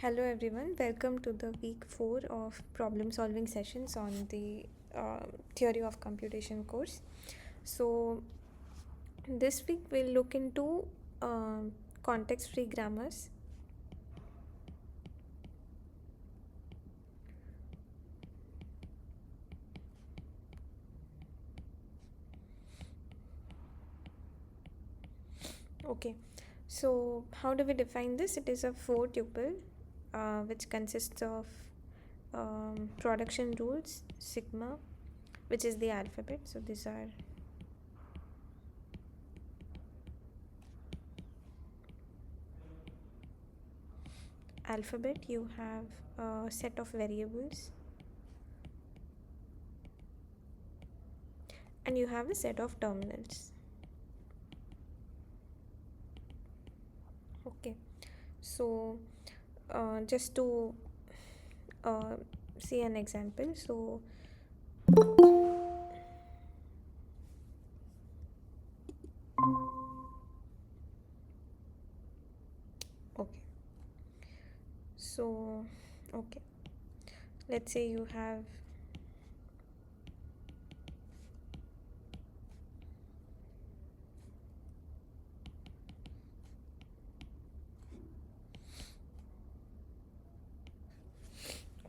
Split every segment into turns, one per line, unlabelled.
Hello everyone, welcome to the week 4 of problem solving sessions on the theory of computation course. So, this week we'll look into context free grammars. Okay, so how do we define this? It is a 4 tuple which consists of production rules, sigma, which is the alphabet. So, these are alphabet, you have a set of variables, and you have a set of terminals. Okay, so just to uh, see an example, so okay, so okay, let's say you have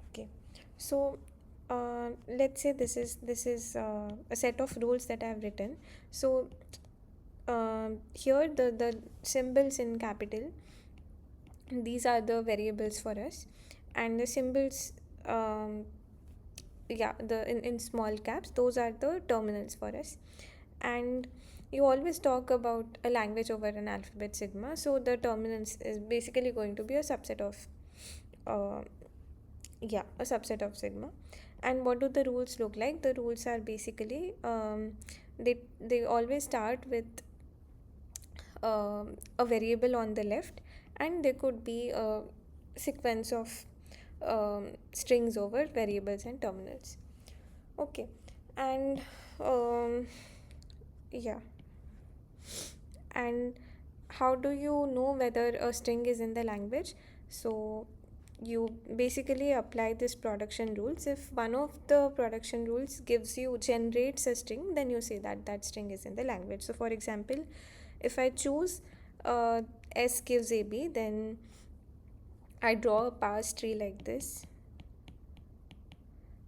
okay, so let's say this is a set of rules that I have written. So here the symbols in capital, these are the variables for us, and the symbols yeah, the in small caps, those are the terminals for us. And you always talk about a language over an alphabet sigma, so the terminals is basically going to be a subset of uh, yeah, a subset of sigma. And what do the rules look like? The rules are basically they always start with a variable on the left, and there could be a sequence of strings over variables and terminals. Okay, and um, yeah, and how do you know whether a string is in the language? So you basically apply this production rules. If one of the production rules generates a string, then you say that that string is in the language. So for example, if I choose uh, s gives ab, then I draw a parse tree like this.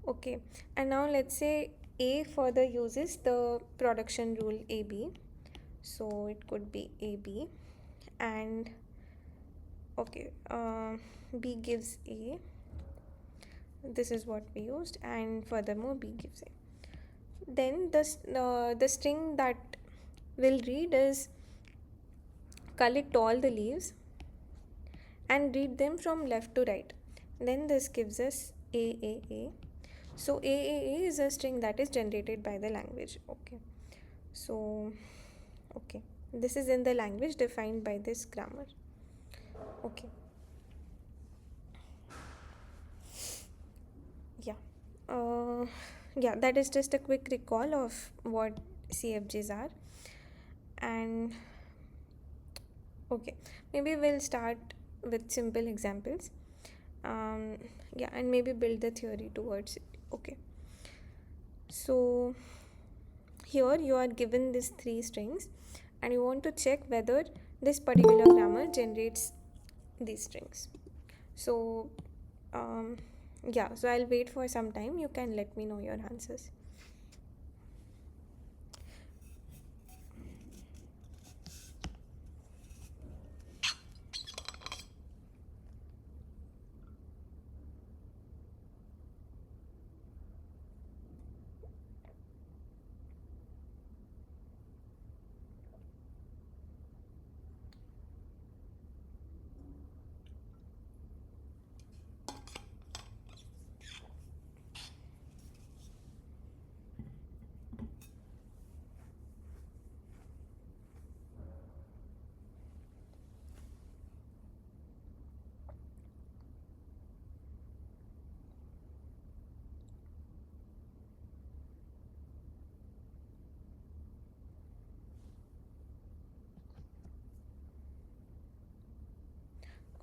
Okay, and now let's say a further uses the production rule ab, so it could be ab, and okay, b gives a, this is what we used, and furthermore b gives a. Then the string that will read is collect all the leaves and read them from left to right. Then this gives us a. So a is a string that is generated by the language. Okay, so okay, this is in the language defined by this grammar. Okay, yeah, uh, yeah, that is just a quick recall of what cfgs are. And okay, maybe we'll start with simple examples, um, yeah, and maybe build the theory towards it. Okay, so here you are given these three strings, and you want to check whether this particular grammar generates these strings. So um, yeah, so I'll wait for some time, you can let me know your answers.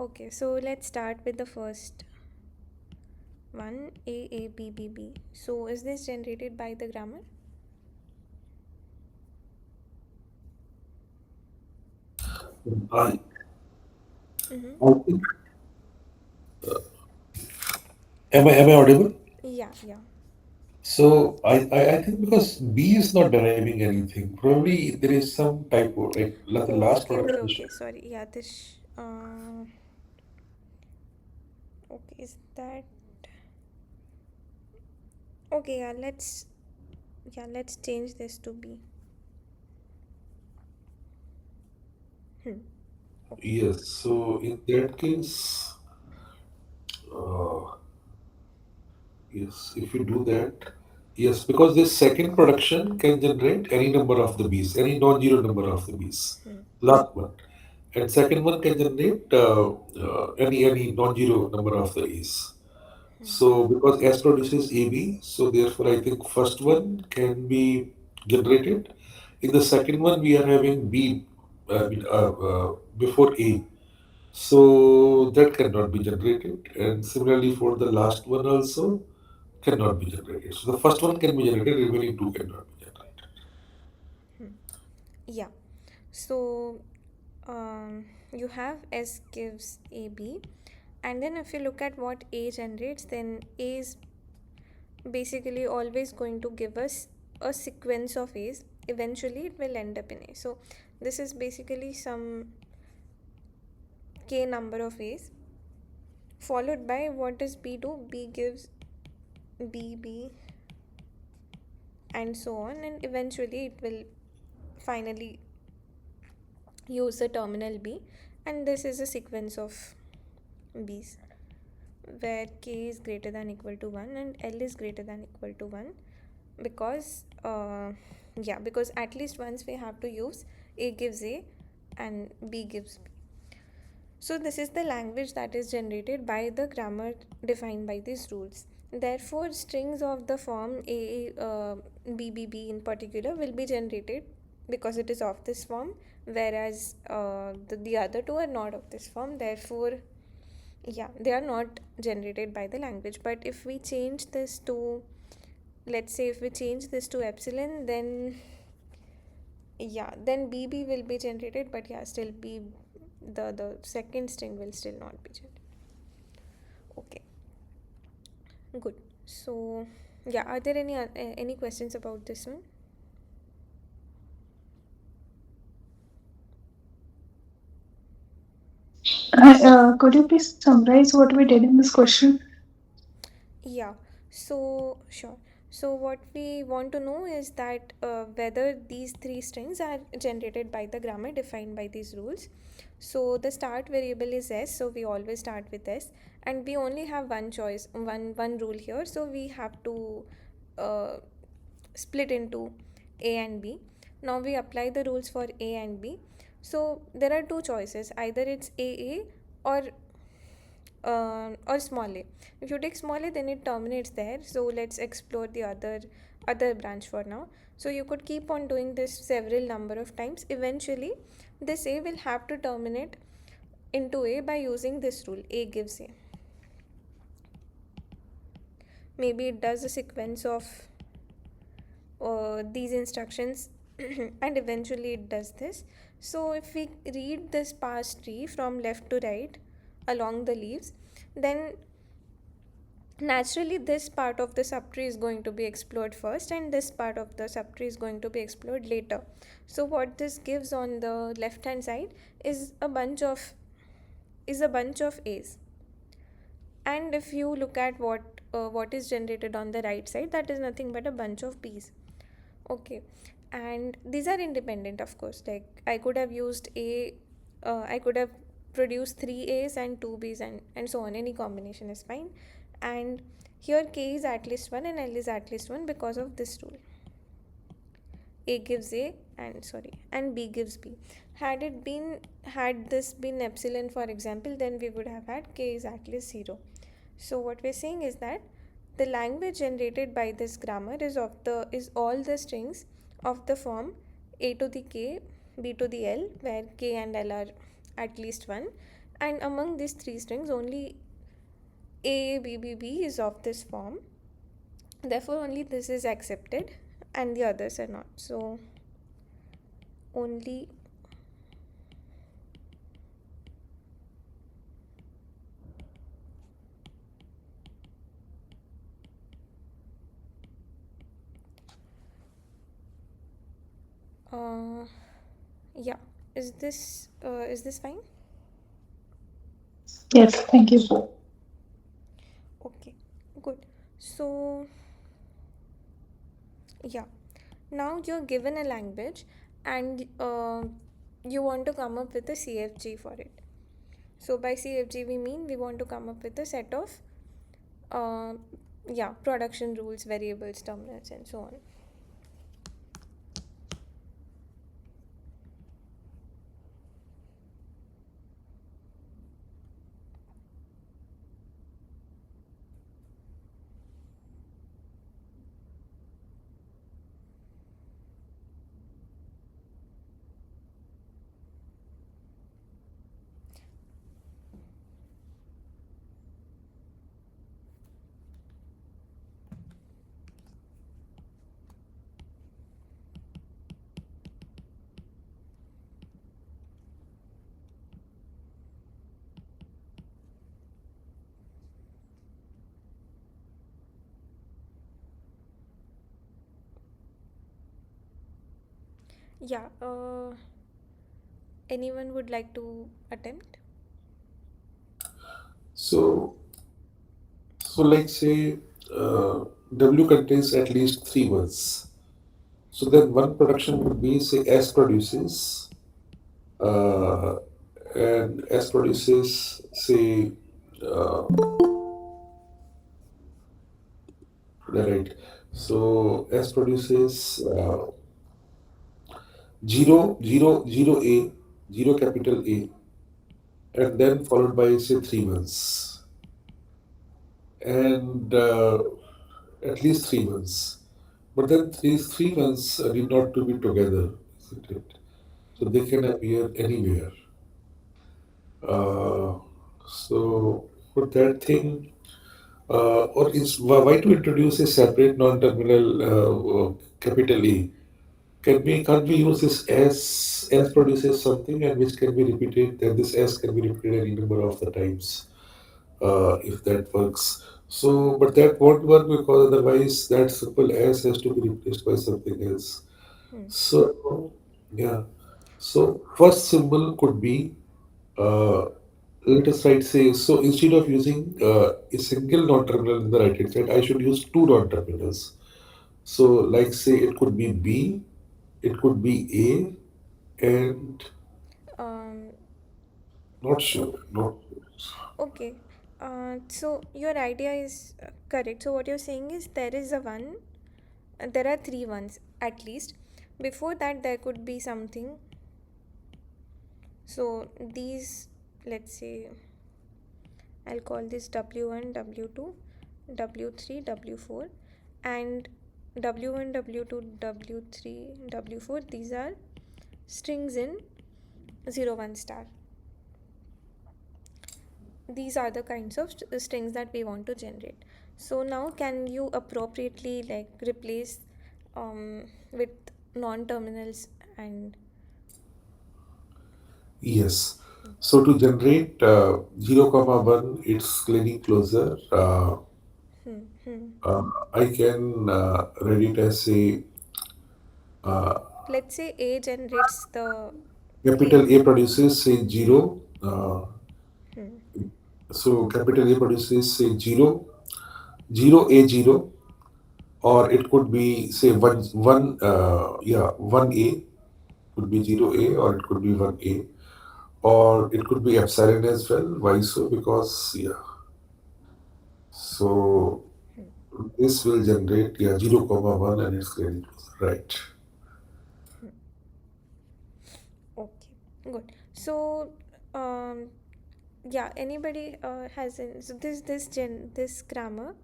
Okay, so let's start with the first one, A B B B. So is this generated by the grammar?
I,
Mm-hmm.
I think, am I audible?
Yeah, yeah.
So I think because B is not deriving anything, probably there is some typo, like the
Oh,
last
okay, okay,
production.
okay. Sorry. Yeah, this. Okay, is that okay? Yeah, let's change this to B. Hmm. Okay.
Yes, so in that case, uh, yes, if you do that, yes, because this second production can generate any number of the bees, any non-zero number of the bees.
Hmm.
Last one. And second one can generate any non-zero number of the A's. So because S produces AB, so therefore I think first one can be generated. In the second one, we are having B before A. So that cannot be generated. And similarly for the last one also cannot be generated. So the first one can be generated, remaining two cannot be generated.
Yeah. So you have S gives AB, and then if you look at what A generates, then A is basically always going to give us a sequence of A's. Eventually, it will end up in A. So this is basically some K number of A's, followed by what does B do? B gives B, B, and so on, and eventually it will finally use the terminal B, and this is a sequence of B's where K is greater than equal to 1 and L is greater than equal to 1, because yeah, because at least once we have to use A gives A and B gives B. So this is the language that is generated by the grammar defined by these rules. Therefore, strings of the form BBB in particular will be generated because it is of this form, whereas the other two are not of this form. Therefore, yeah, they are not generated by the language. But if we change this to, let's say, if we change this to epsilon, then yeah, then BB will be generated, but yeah, still the second string will still not be generated. Okay, good. So yeah, are there any questions about this one?
Could you please summarize what we did in this question?
Yeah, so sure. So what we want to know is that whether these three strings are generated by the grammar defined by these rules. So the start variable is s, so we always start with s, and we only have one choice, one rule here. So we have to uh, split into a and b. Now we apply the rules for a and b. So there are two choices: either it's a or small a. If you take small a, then it terminates there. So let's explore the other branch for now. So you could keep on doing this several number of times. Eventually, this a will have to terminate into a by using this rule: a gives a. Maybe it does a sequence of these instructions and eventually it does this. So if we read this parse tree from left to right along the leaves, then naturally this part of the subtree is going to be explored first and this part of the subtree is going to be explored later. So what this gives on the left hand side is a bunch of a's, and if you look at what is generated on the right side, that is nothing but a bunch of b's. Okay, and these are independent, of course. Like I could have used I could have produced three A's and two B's, and so on. Any combination is fine. And here K is at least one and L is at least one because of this rule. A gives A and B gives B. Had this been epsilon, for example, then we would have had K is at least 0. So what we're saying is that the language generated by this grammar is all the strings of the form A to the K, B to the L, where K and L are at least one, and among these three strings only A, B, B, B is of this form, therefore only this is accepted and the others are not. So only uh, yeah, is this fine?
Yes, thank you.
Okay, good. So yeah, now you're given a language and you want to come up with a CFG for it. So by CFG we mean we want to come up with a set of uh, yeah, production rules, variables, terminals, and so on. Yeah, anyone would like to attempt?
So, so like say W contains at least three ones. So then one production would be say S produces, uh, and S produces say uh, right. So S produces 0, 0, 0, A, 0 capital A, and then followed by say three ones, and at least three ones. But then these three ones need not to be together, isn't it? So they can appear anywhere. Uh, so for that thing, or is why to introduce a separate non-terminal capital A? Can't we use this S produces something and which can be repeated, then this S can be repeated any number of the times if that works. So, but that won't work because otherwise that simple S has to be replaced by something else.
Hmm.
So, yeah. So first symbol could be uh, let us write say so instead of using a single non-terminal in the right hand side, I should use two non-terminals. So like say it could be B, it could be A, and
Um,
not
o-
sure, not
okay. So your idea is correct. So what you're saying is there is a one, there are three ones at least. Before that, there could be something. So these, let's say, I'll call this W1, W2, W3, W4, and W1, W2, W3, W4. These are strings in 0, 1 star. These are the kinds of strings that we want to generate. So now can you appropriately like replace with non-terminals and
yes. So to generate 0 comma 1 its cleaning closure,
hmm, hmm.
uh, I can read it as a
Let's say A generates the
capital
A.
A produces say 0.
Hmm.
So capital A produces say 0, 0 A 0, or it could be say 1, yeah, 1A could be 0A, or it could be 1A, or it could be epsilon as well. Why so? Because yeah, so this will generate yeah 0 comma 1 and it's getting closer, right?
Okay, good. So, um, yeah, anybody has so this grammar,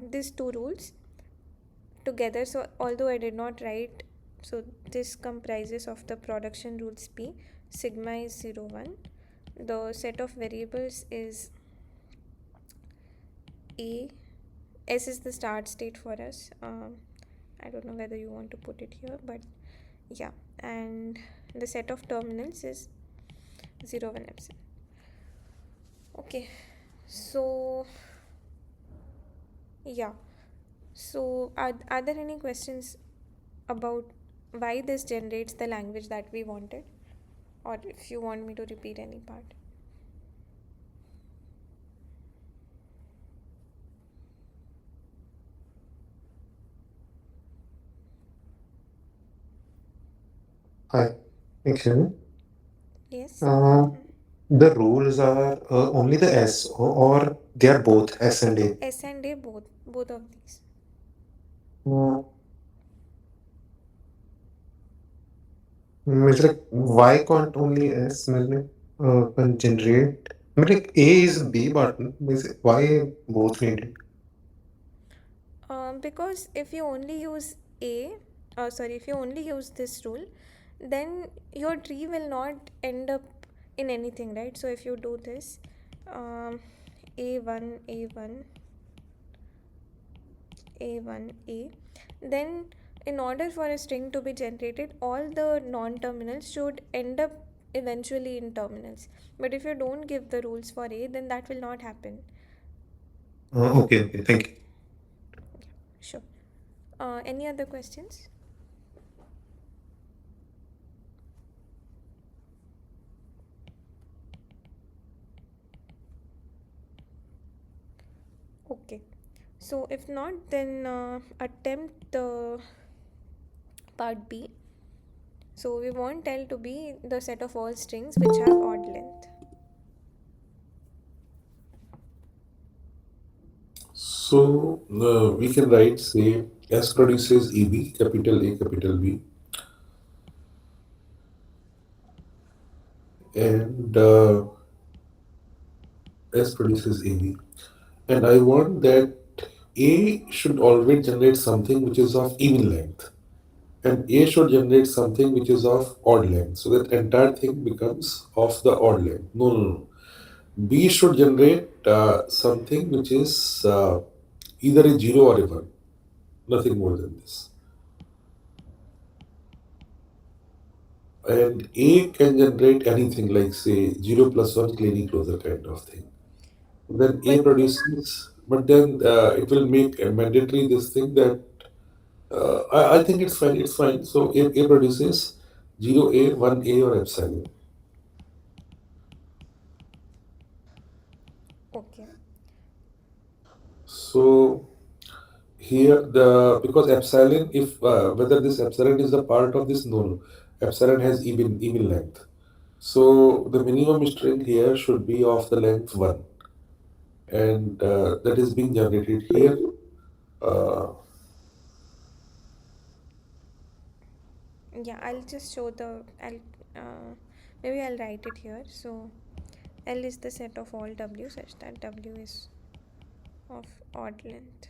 these two rules together. So, although I did not write, so this comprises of the production rules P, sigma is 0, 1, The set of variables is A. S is the start state for us. I don't know whether you want to put it here, but yeah. And the set of terminals is 0, 1, epsilon. Okay, so yeah. So are there any questions about why this generates the language that we wanted? Or if you want me to repeat any part?
Hi, excuse me.
Yes?
Uh, the rules are only the S, or they are both S and A.
S and A, both of these.
Uh, means like why can't only S means like can generate? I mean like A is B button. Means why both needed?
Because if you only use if you only use this rule, then your tree will not end up in anything, right? So if you do this, um, A1, A1, A1, A, then in order for a string to be generated, all the non-terminals should end up eventually in terminals. But if you don't give the rules for A, then that will not happen.
Okay, okay, thank you.
Sure. Any other questions? Okay. So if not, then attempt the part B. So we want L to be the set of all strings which have odd length.
So we can write, say, S produces EB, capital A, capital B, and S produces AB. And I want that A should always generate something which is of even length, and A should generate something which is of odd length. So that entire thing becomes of the odd length. No, no, no. B should generate something which is either a 0 or a 1, nothing more than this. And A can generate anything like, say, 0 plus 1 cleaning closer kind of thing. Then A
But
produces, but then it will make a mandatory this thing that I think it's fine. It's fine. So A produces 0A, 1A, or epsilon.
okay.
So here the because epsilon, if whether this epsilon is a part of this, no, no. Epsilon has even length. So the minimum string here should be of the length 1, and that is being generated here. Uh,
Yeah, I'll just show uh, maybe I'll write it here. So L is the set of all W such that W is of odd length.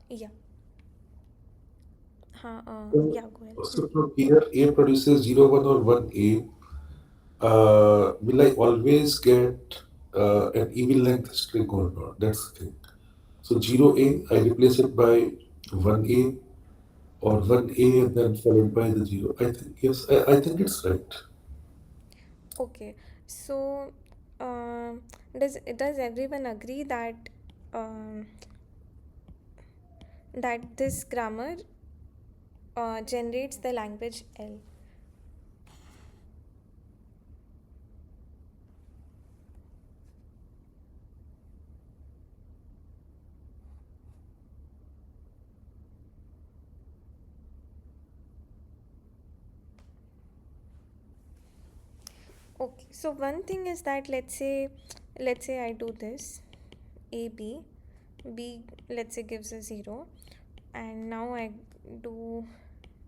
Yeah. Yeah, go ahead.
so from here, A produces 0, 1, or 1A. Will I always get an even length string or not? That's the thing. So 0A, I replace it by 1A, or 1A and then followed by the 0. I think, yes, I think it's right.
Okay. So um, does everyone agree that um, that this grammar generates the language L? Okay, so one thing is that let's say I do this A B let's say gives a 0, and now I do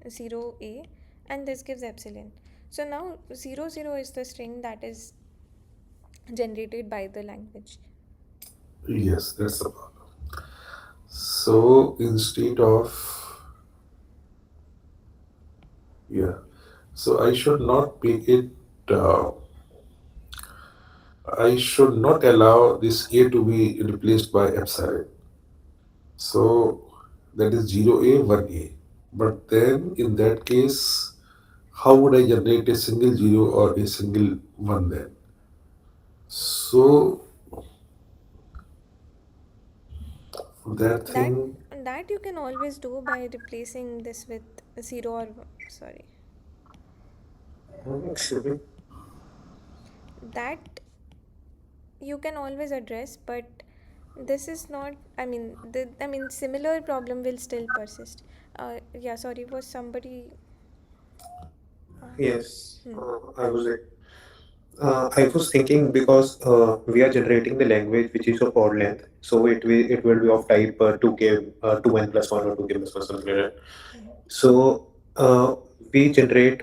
0 A, and this gives epsilon. So now 0 0 is the string that is generated by the language.
Yes, that's the problem. So instead of, yeah. So I should not make it, uh, I should not allow this A to be replaced by epsilon. So that is 0A, 1A. But then in that case, how would I generate a single 0 or a single 1 then? So that
That
thing,
that you can always do by replacing this with 0 or sorry.
Excuse me.
That you can always address, but this is not, I mean similar problem will still persist. Yeah, sorry, was somebody uh,
Yes,
hmm.
I was thinking because we are generating the language which is of odd length, so it will be of type 2k 2n plus 1 or 2k plus 1 something like that. So we generate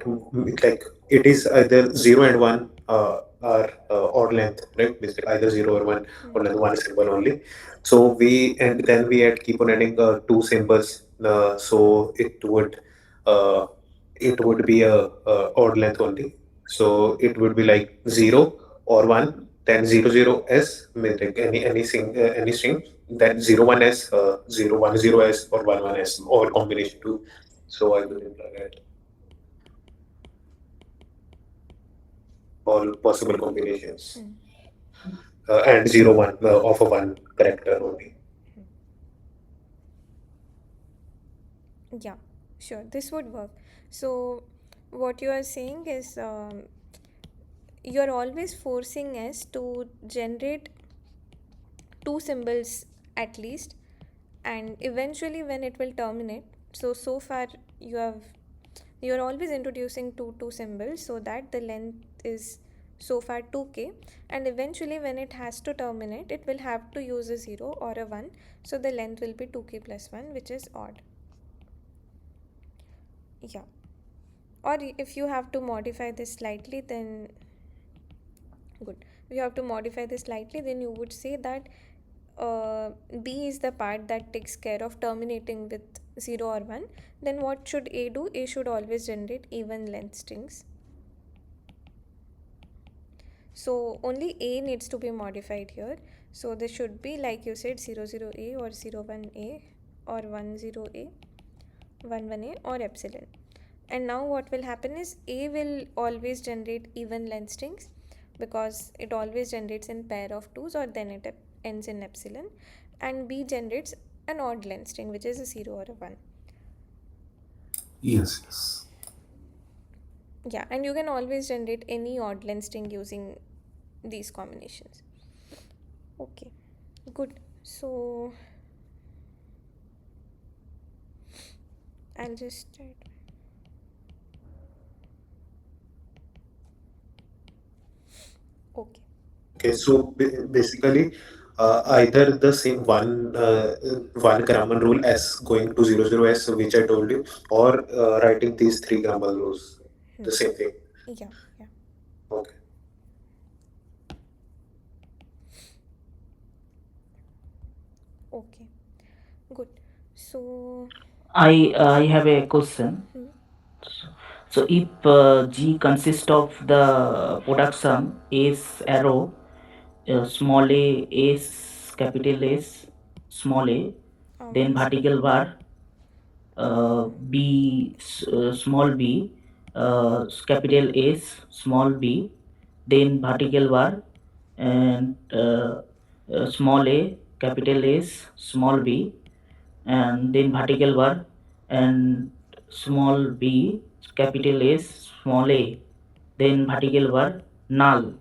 like it is either 0 and 1 are odd length, right? Means like either 0 or 1
Hmm.
or length one symbol only. So we and then we add keep on adding two symbols. Uh, it would be a odd length only. So it would be like 0 or 1, then 00s, means like any string, then 01s, 010s, or 11s, or combination too. So I will imply that all possible combinations
Hmm.
and 01 of a one character only.
Yeah, sure, this would work. So what you are saying is, you're always forcing us to generate two symbols at least, and eventually when it will terminate, so far you have, you're always introducing two symbols so that the length is so far 2k, and eventually when it has to terminate it will have to use a 0 or a 1, so the length will be 2k plus 1, which is odd. Yeah, or if you have to modify this slightly, then good. If you have to modify this slightly, then you would say that B is the part that takes care of terminating with 0 or 1. Then what should A do? A should always generate even length strings. So only A needs to be modified here. So this should be like you said 00A or 01A or 10A, 11A or epsilon. And now what will happen is A will always generate even length strings because it always generates in pair of twos, or then it ends in epsilon, and B generates an odd length string which is a 0 or a 1.
yes, yes.
Yeah, and you can always generate any odd length string using these combinations. Okay, good. So I'll just try to. Okay.
Okay, so basically, either the same one grammar rule as going to 00s, which I told you, or writing these three grammar rules,
Hmm.
the same thing.
Yeah, yeah.
Okay.
Okay, good. So,
I have a question.
hmm,
So if G consists of the product sum S arrow, small a, S, capital S, small a, then
okay.
vertical bar, B, small b, capital S, small b, then vertical bar, and small a, capital S, small b, and then vertical bar, and small b, capital S, small a, then vertical bar, null,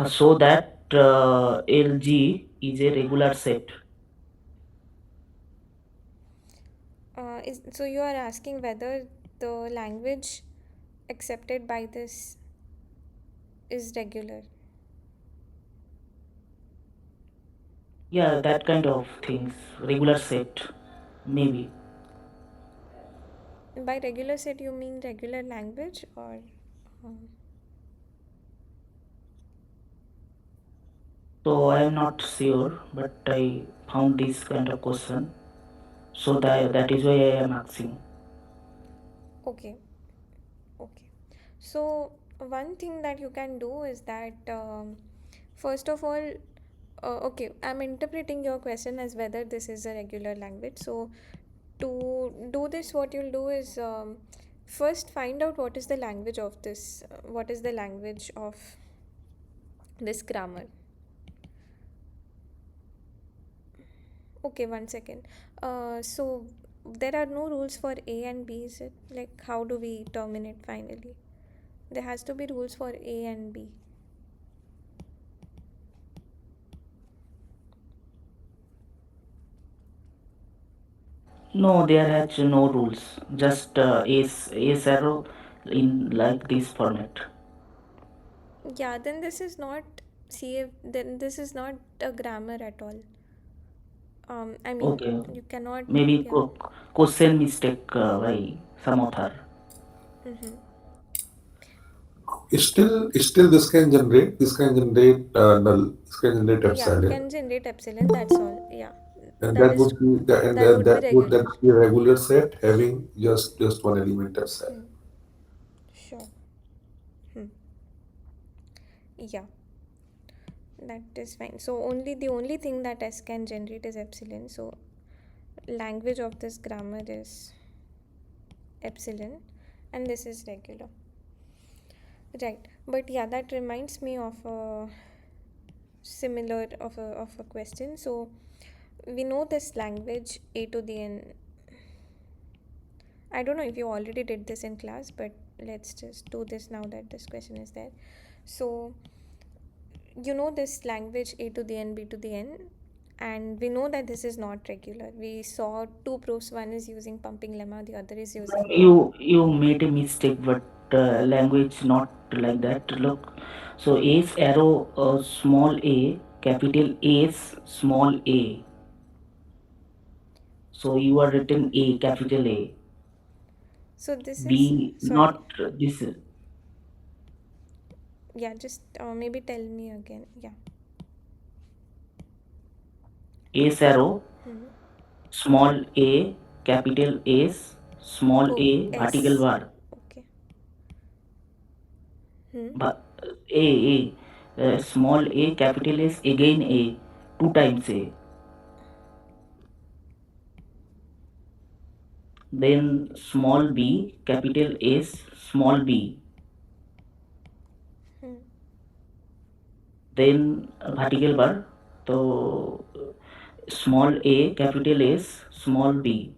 so that LG is a regular set.
So you are asking whether the language accepted by this is regular.
Yeah, that kind of things, regular set, maybe.
By regular set, you mean regular language or? Um,
So I am not sure, but I found this kind of question. So that is why I am asking.
Okay, okay. So, one thing that you can do is that, first of all, okay, I'm interpreting your question as whether this is a regular language. So, to do this, what you'll do is, first find out what is the language of this, what is the language of this grammar. Okay, one second. So, there are no rules for A and B, is it? Like, how do we terminate finally? There has to be rules for A and B.
No, there has no rules. Just ace arrow in like this format.
Yeah, then this is not CF, then this is not a grammar at all. I mean,
Okay,
you cannot,
maybe
yeah.
question mistake by some author.
Mm-hmm.
Still this can generate null, this can generate
Yeah,
epsilon,
can generate epsilon, that's all. Yeah,
and
that
that
is,
would be
that would be
that
regular.
would be a regular set having just one element epsilon.
Hmm. Sure. Hmm. Yeah, that is fine. So only the only thing that S can generate is epsilon. So language of this grammar is epsilon, and this is regular. Right. But yeah, that reminds me of a similar of a question. So we know this language A to the N. I don't know if you already did this in class, but let's just do this now that this question is there. So you know this language A to the N, B to the N, and we know that this is not regular. We saw two proofs. One is using pumping lemma, the other is using
You made a mistake, but language not like that. Look, so ace arrow small a, capital Ace small a. So you are written A, capital A.
so this is
B,
sorry.
not this.
Yeah, just maybe tell me again. Yeah.
Ace arrow
Hmm.
small a, capital Ace small
Oh,
a, vertical
S.
bar.
Okay. Hmm.
But small a, capital S, again a, two times a. Then small b, capital S, small b.
Hmm.
Then vertical bar. So small a, capital S, small b.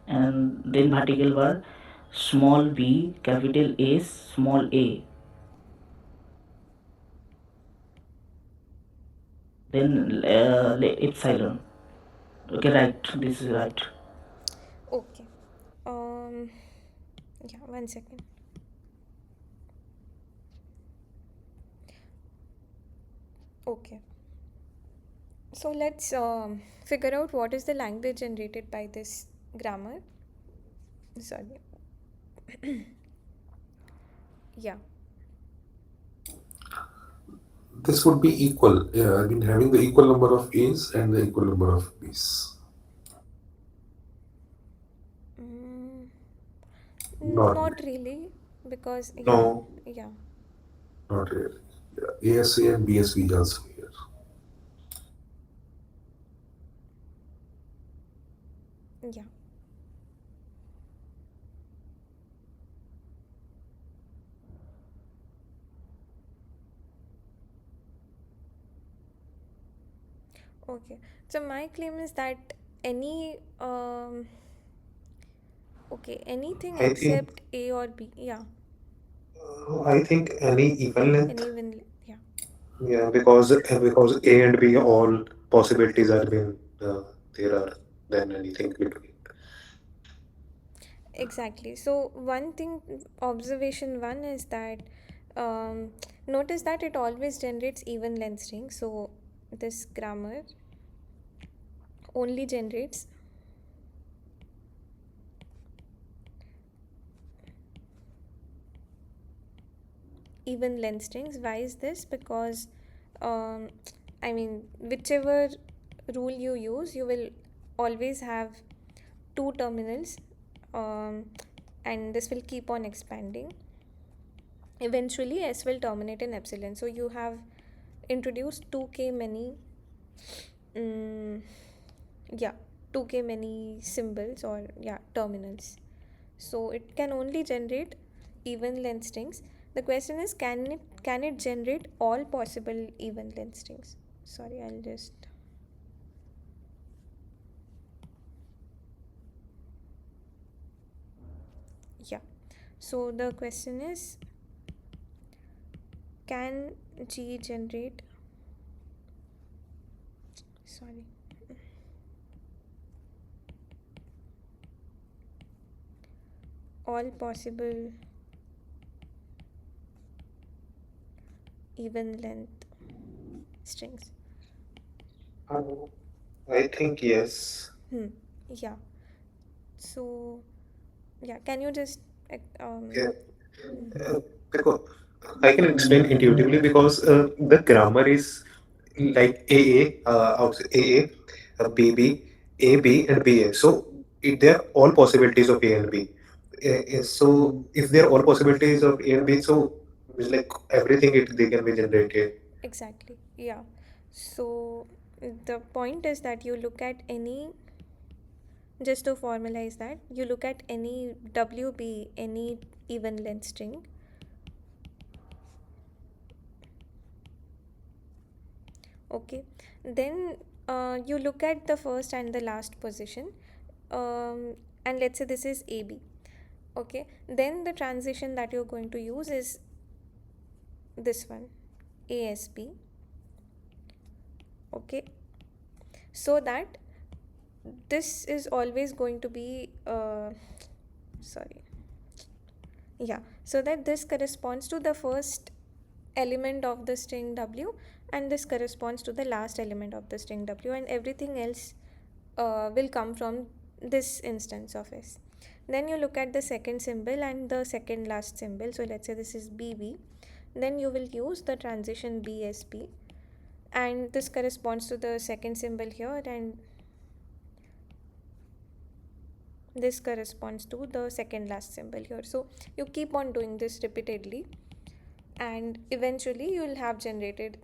And then vertical bar, small b, capital S, small a. Then epsilon. Okay, right. This is right.
Okay. Um. Yeah. One second. Okay. So let's figure out what is the language generated by this grammar. Sorry. Yeah.
This would be equal. Yeah, I mean having the equal number of A's and the equal number of B's.
Mm,
Not
not really, because yeah,
No,
yeah,
not really. Yeah, ASA and BSV is also here.
yeah. Okay. So my claim is that any okay, anything
I think
except A or B, yeah,
I think any even length.
any even yeah.
Yeah, because A and B all possibilities are been there are then anything between.
Exactly. So one thing, observation one is that um, notice that it always generates even length strings. So this grammar only generates even length strings. Why is this? Because I mean, whichever rule you use, you will always have two terminals, um, and this will keep on expanding. Eventually s will terminate in epsilon, so you have introduced 2k many, mm, yeah, 2k many symbols, or yeah, terminals. So it can only generate even length strings. The question is, can it generate all possible even length strings? Sorry, I'll just, yeah. So the question is, can G generate, sorry, all possible even length strings?
Uh, I think yes.
Yeah. So yeah, can you just
Yeah.
hmm,
Because I can explain intuitively because the grammar is like AA, BB, AB, and BA. So they are all possibilities of A and B. So if they are all possibilities of A and B, so it's like everything they can be generated.
exactly, yeah. So the point is that you look at any, just to formalize that, you look at any WB, any even length string. Okay, then you look at the first and the last position, and let's say this is AB. Okay, then the transition that you're going to use is this one, ASB. Okay, so that this is always going to be sorry, yeah, so that this corresponds to the first element of the string W, and this corresponds to the last element of the string W, and everything else will come from this instance of S. Then you look at the second symbol and the second last symbol, so let's say this is BB. Then you will use the transition BSB, and this corresponds to the second symbol here, and this corresponds to the second last symbol here. So you keep on doing this repeatedly, and eventually you'll have generated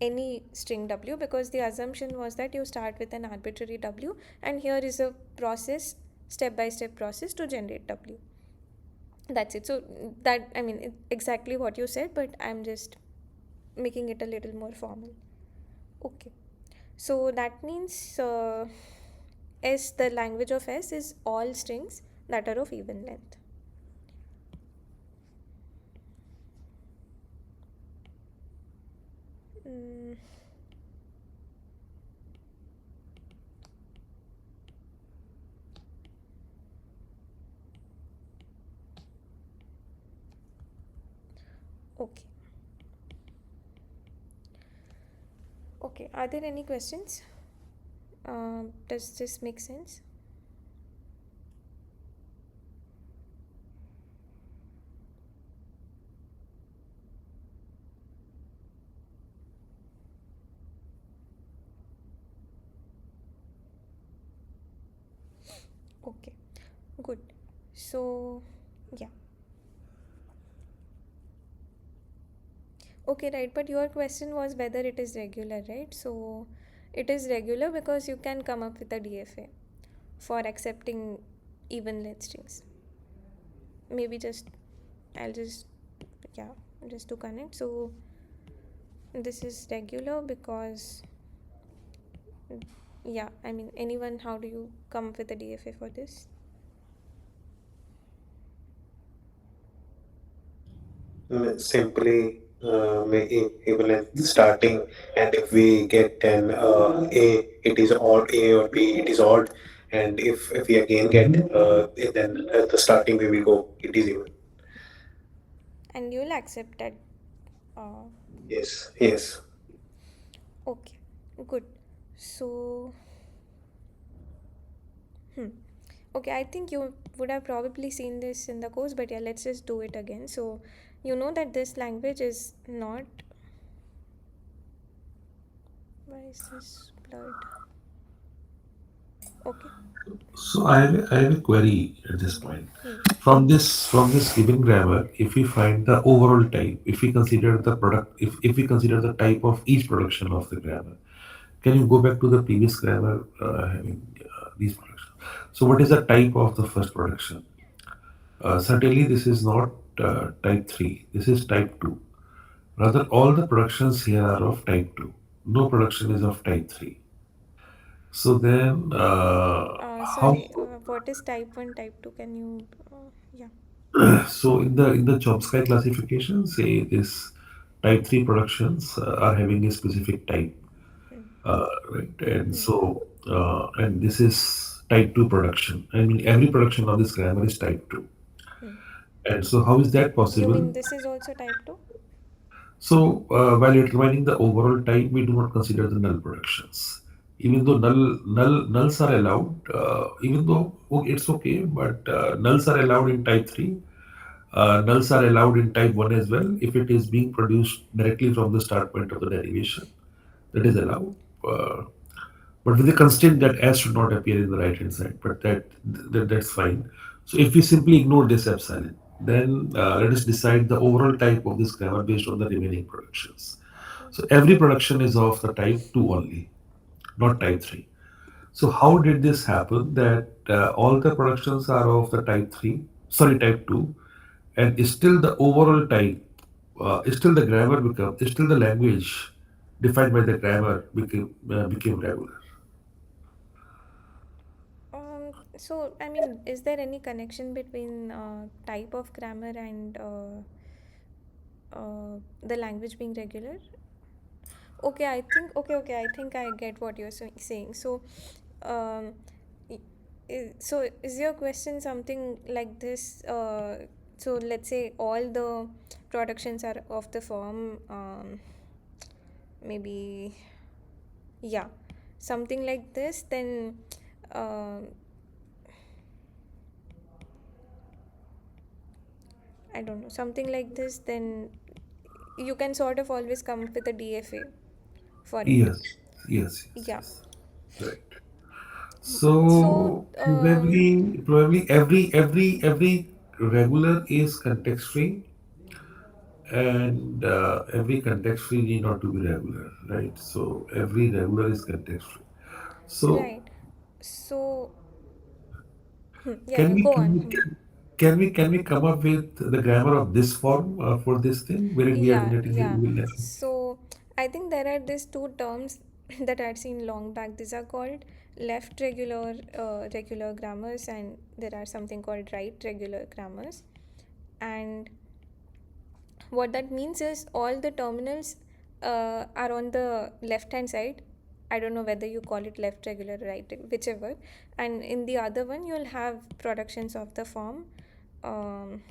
any string W, because the assumption was that you start with an arbitrary W, and here is a process, step by step process to generate W. That's it. So that, I mean, exactly what you said, but I'm just making it a little more formal. Okay, so that means S, the language of S, is all strings that are of even length. Mm, okay. Okay, are there any questions? Does this make sense? Okay, good. So, yeah. Okay, right, but your question was whether it is regular, right? So, it is regular because you can come up with a DFA for accepting even length strings. Maybe just, I'll just, yeah, just to connect. So, this is regular because, yeah, I mean, anyone, how do you come up with a DFA for this?
Simply make equivalent starting, and if we get an A, it is odd. A or B, it is odd, and if we again get then the starting way we go, it is even.
And you'll accept that. Uh,
Yes, yes.
okay, good. So, hmm. Okay, I think you would have probably seen this in the course, but yeah, let's just do it again. So, you know that this language is not. Why is this blurred? Okay.
So I have a query at this point.
Hmm.
From this given grammar, if we find the overall type, if we consider the product, if we consider the type of each production of the grammar, can you go back to the previous grammar having these productions? So what is the type of the first production? Certainly, this is not type 3. This is type 2. Rather, all the productions here are of type 2. No production is of type 3. So then, how?
Sorry, what is type 1, type 2? Can you, yeah.
So in the Chomsky classification, say this type 3 productions are having a specific type,
Hmm.
right? And
Hmm.
so and this is type 2 production. I mean, every production of this grammar is type 2.
Hmm.
And so how is that
You mean
possible?
this is also type 2?
So, while determining the overall type, we do not consider the null productions. Even though nulls are allowed, even though it's okay, but nulls are allowed in type 3. Nulls are allowed in type 1 as well if it is being produced directly from the start point of the derivation. That is allowed. Uh, but with the constraint that s should not appear in the right hand side, but that's fine. So if we simply ignore this epsilon, then let us decide the overall type of this grammar based on the remaining productions. So every production is of the type 2 only, not type 3. So how did this happen that all the productions are of the type 3, sorry, type 2, and is still the overall type, is still the grammar become, is still the language defined by the grammar became regular.
So, I mean, is there any connection between type of grammar and the language being regular? Okay, I think I get what you're saying. So, um, so is your question something like this? So let's say all the productions are of the form, maybe, yeah, something like this. Then, um, I don't know, something like this. Then you can sort of always come up with a DFA for it.
Yes, yes, yes,
Yeah.
yes. Right.
So,
So probably every regular is context free, and every context free need not to be regular, right? So every regular is context free. So
right. So, yeah,
can
yeah,
we
go
can
on.
we can we come up with the grammar of this form for this thing wherein we are
Yeah,
generating the
yeah.
Google lesson?
So I think there are these two terms that I'd seen long back. These are called left regular grammars, and there are something called right regular grammars. And what that means is all the terminals are on the left hand side. I don't know whether you call it left regular or right, whichever. And in the other one, you'll have productions of the form. Um,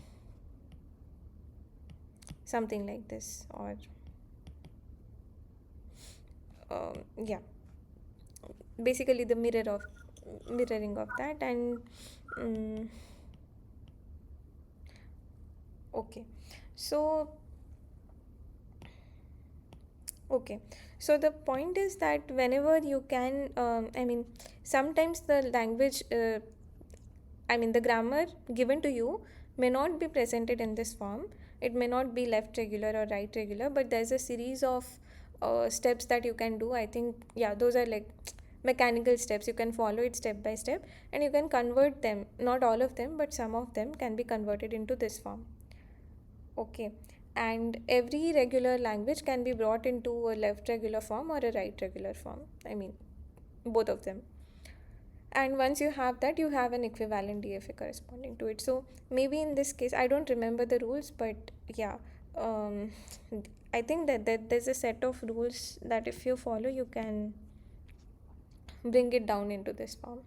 Something like this, or yeah, basically the mirroring of that. And um, okay, so okay, so the point is that whenever you can, I mean, sometimes the language, I mean, the grammar given to you may not be presented in this form. It may not be left regular or right regular, but there's a series of steps that you can do. I think, yeah, those are like mechanical steps. You can follow it step by step, and you can convert them. Not all of them, but some of them can be converted into this form. Okay. And every regular language can be brought into a left regular form or a right regular form. I mean, both of them. And once you have that, you have an equivalent DFA corresponding to it. So maybe in this case, I don't remember the rules, but yeah, um, I think that there's a set of rules that if you follow, you can bring it down into this form.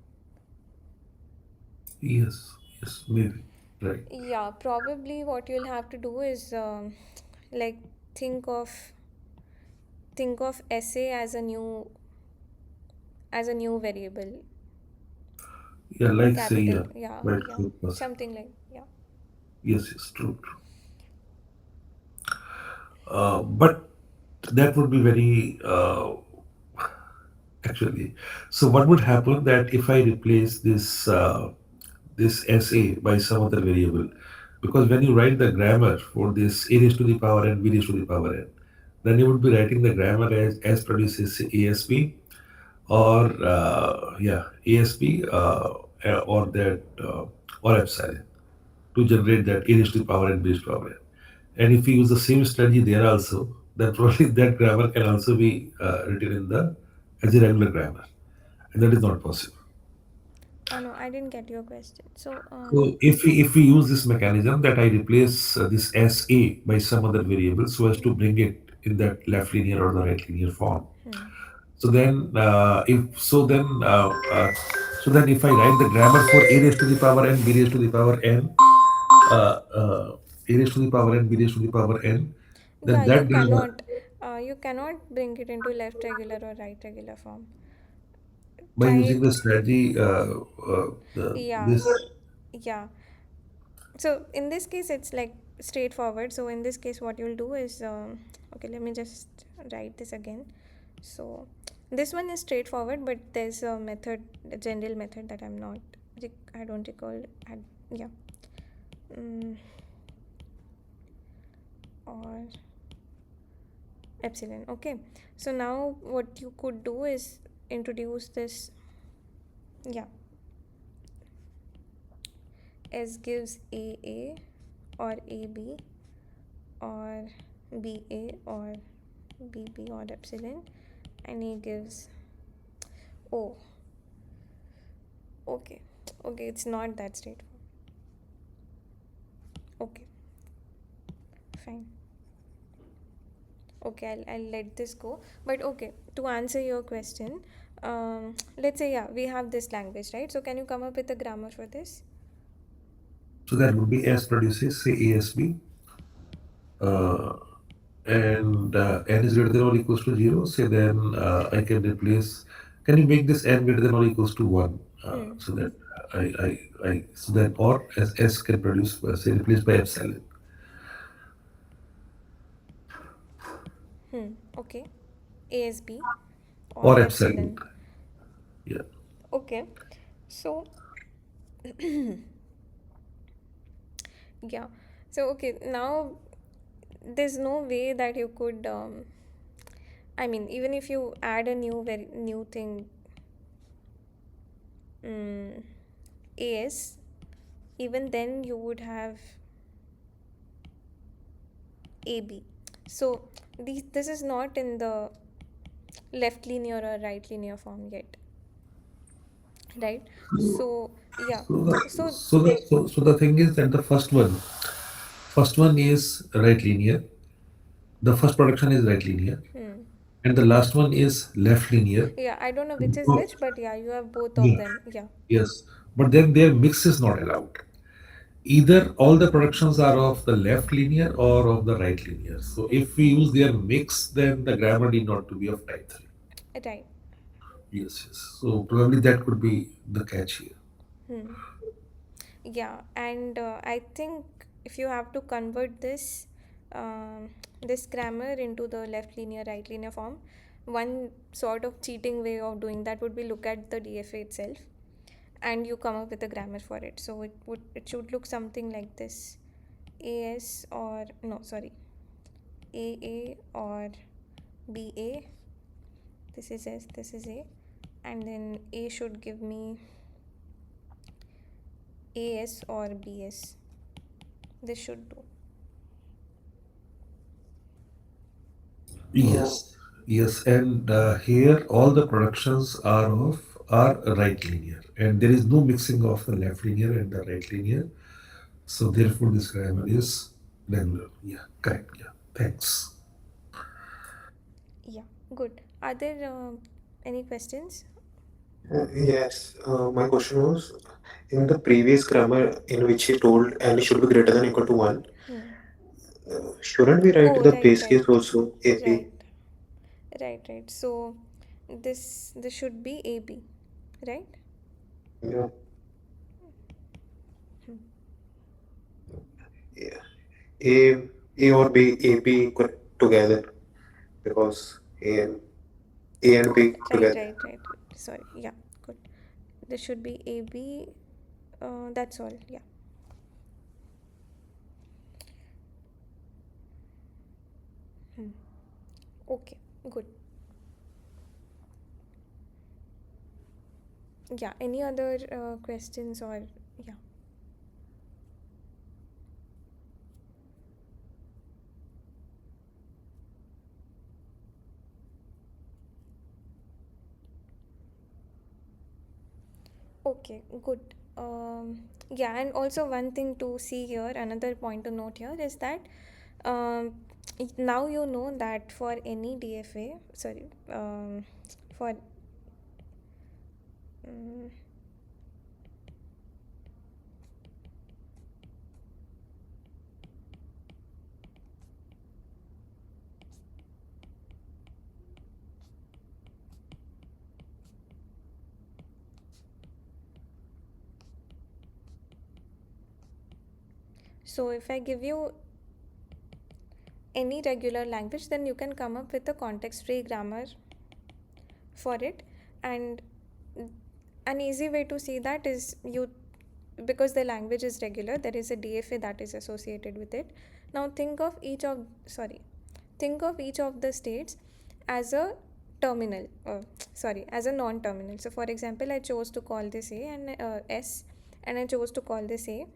Yes, yes, maybe, right.
Yeah, probably what you'll have to do is like think of SA as a new variable,
Yeah, like say,
capital.
yeah,
Yeah,
right,
yeah,
good person.
something like, yeah.
Yes, yes, true, true. But that would be very actually. So what would happen that if I replace this SA by some other variable? Because when you write the grammar for this a raised to the power n, b raised to the power n, then you would be writing the grammar as produces ASB or ASB or that or epsilon to generate that a raised to the power n, b raised to the power n. And if we use the same strategy there also, then probably that grammar can also be written in the as a regular grammar, and that is not possible.
No, I didn't get your question. So,
So if we use this mechanism that I replace this S A by some other variable so as to bring it in that left linear or the right linear form. So then if I write the grammar for a raised to the power n, b raised to the power n, a raised to the power n, b raised to the power n, then
yeah,
that grammar
you cannot bring it into left regular or right regular form.
by
Try
using
it.
the strategy
Yeah,
this.
yeah. So in this case, it's like straightforward. So in this case, what you'll do is, okay, let me just write this again. So this one is straightforward, but there's a method, a general method that I don't recall. Yeah. Mm, or epsilon. Okay. So now what you could do is introduce this. Yeah. S gives AA or AB or BA or BB or epsilon, and he gives, oh, okay, okay, it's not that straightforward. Okay, fine. Okay, I'll let this go. But okay, to answer your question, let's say, yeah, we have this language, right? So can you come up with a grammar for this?
So that would be S produces say ASB uh, and n is greater than or equals to 0, say then I can replace, can you make this n greater than or equals to 1?
Hmm.
So that so then or as S can produce, say replaced by epsilon
Okay. ASB or
or epsilon.
epsilon.
Yeah.
Okay. So, yeah. So, okay, now there's no way that you could, I mean, even if you add a very new thing, um, AS, even then you would have AB. So this is not in the left linear or right linear form yet, right? So yeah,
So the,
so
so the thing is that the first one is right linear. The first production is right linear, and the last one is left linear.
yeah, I don't know which is
So,
which, but yeah, you have both of
yeah,
them. Yeah.
yes, but then their mix is not allowed. Either all the productions are of the left linear or of the right linear. So if we use their mix, then the grammar need not to be of type 3.
Right.
Yes, yes. So probably that could be the catch here.
Yeah, and I think if you have to convert um, this grammar into the left linear, right linear form, one sort of cheating way of doing that would be look at the DFA itself, and you come up with a grammar for it. So it should look something like this: AS or no, sorry, AA or BA. This is S, this is A, and then A should give me AS or BS. This should do.
Yes, yes, and here all the productions are right linear, and there is no mixing of the left linear and the right linear. So therefore, this grammar is regular. Yeah, correct. Yeah, thanks.
Yeah, good. Are there any questions?
Yes, my question was in the previous grammar in which he told n should be greater than equal to 1, shouldn't we write
Oh,
the
right,
base
right,
case also AP?
right, right. So this should be AB, right?
Yeah, yeah. A or B, AP together because AM. A and B
Right,
together.
right, right. Sorry. Yeah, good. This should be AB. That's all. Yeah. Hmm. Okay, good. Yeah, any other questions or yeah. Okay, good. Yeah, and also one thing to see here, another point to note here is that um, now you know that for any DFA, sorry, for mm so if I give you any regular language, then you can come up with a context-free grammar for it. And an easy way to see that is you, because the language is regular, there is a DFA that is associated with it. Now think of each of the states as a terminal, sorry, as a non-terminal. So for example, I chose to call this A and S, and I chose to call this A,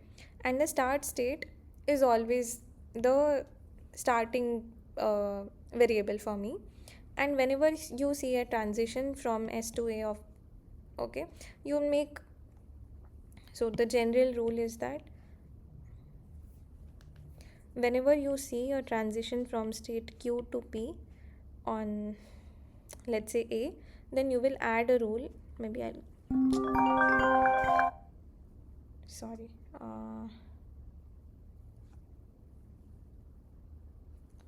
and the start state is always the starting variable for me. And whenever you see a transition from S to A of, okay, you make, so the general rule is that whenever you see a transition from state Q to P on, let's say, A, then you will add a rule. Maybe I'll, sorry,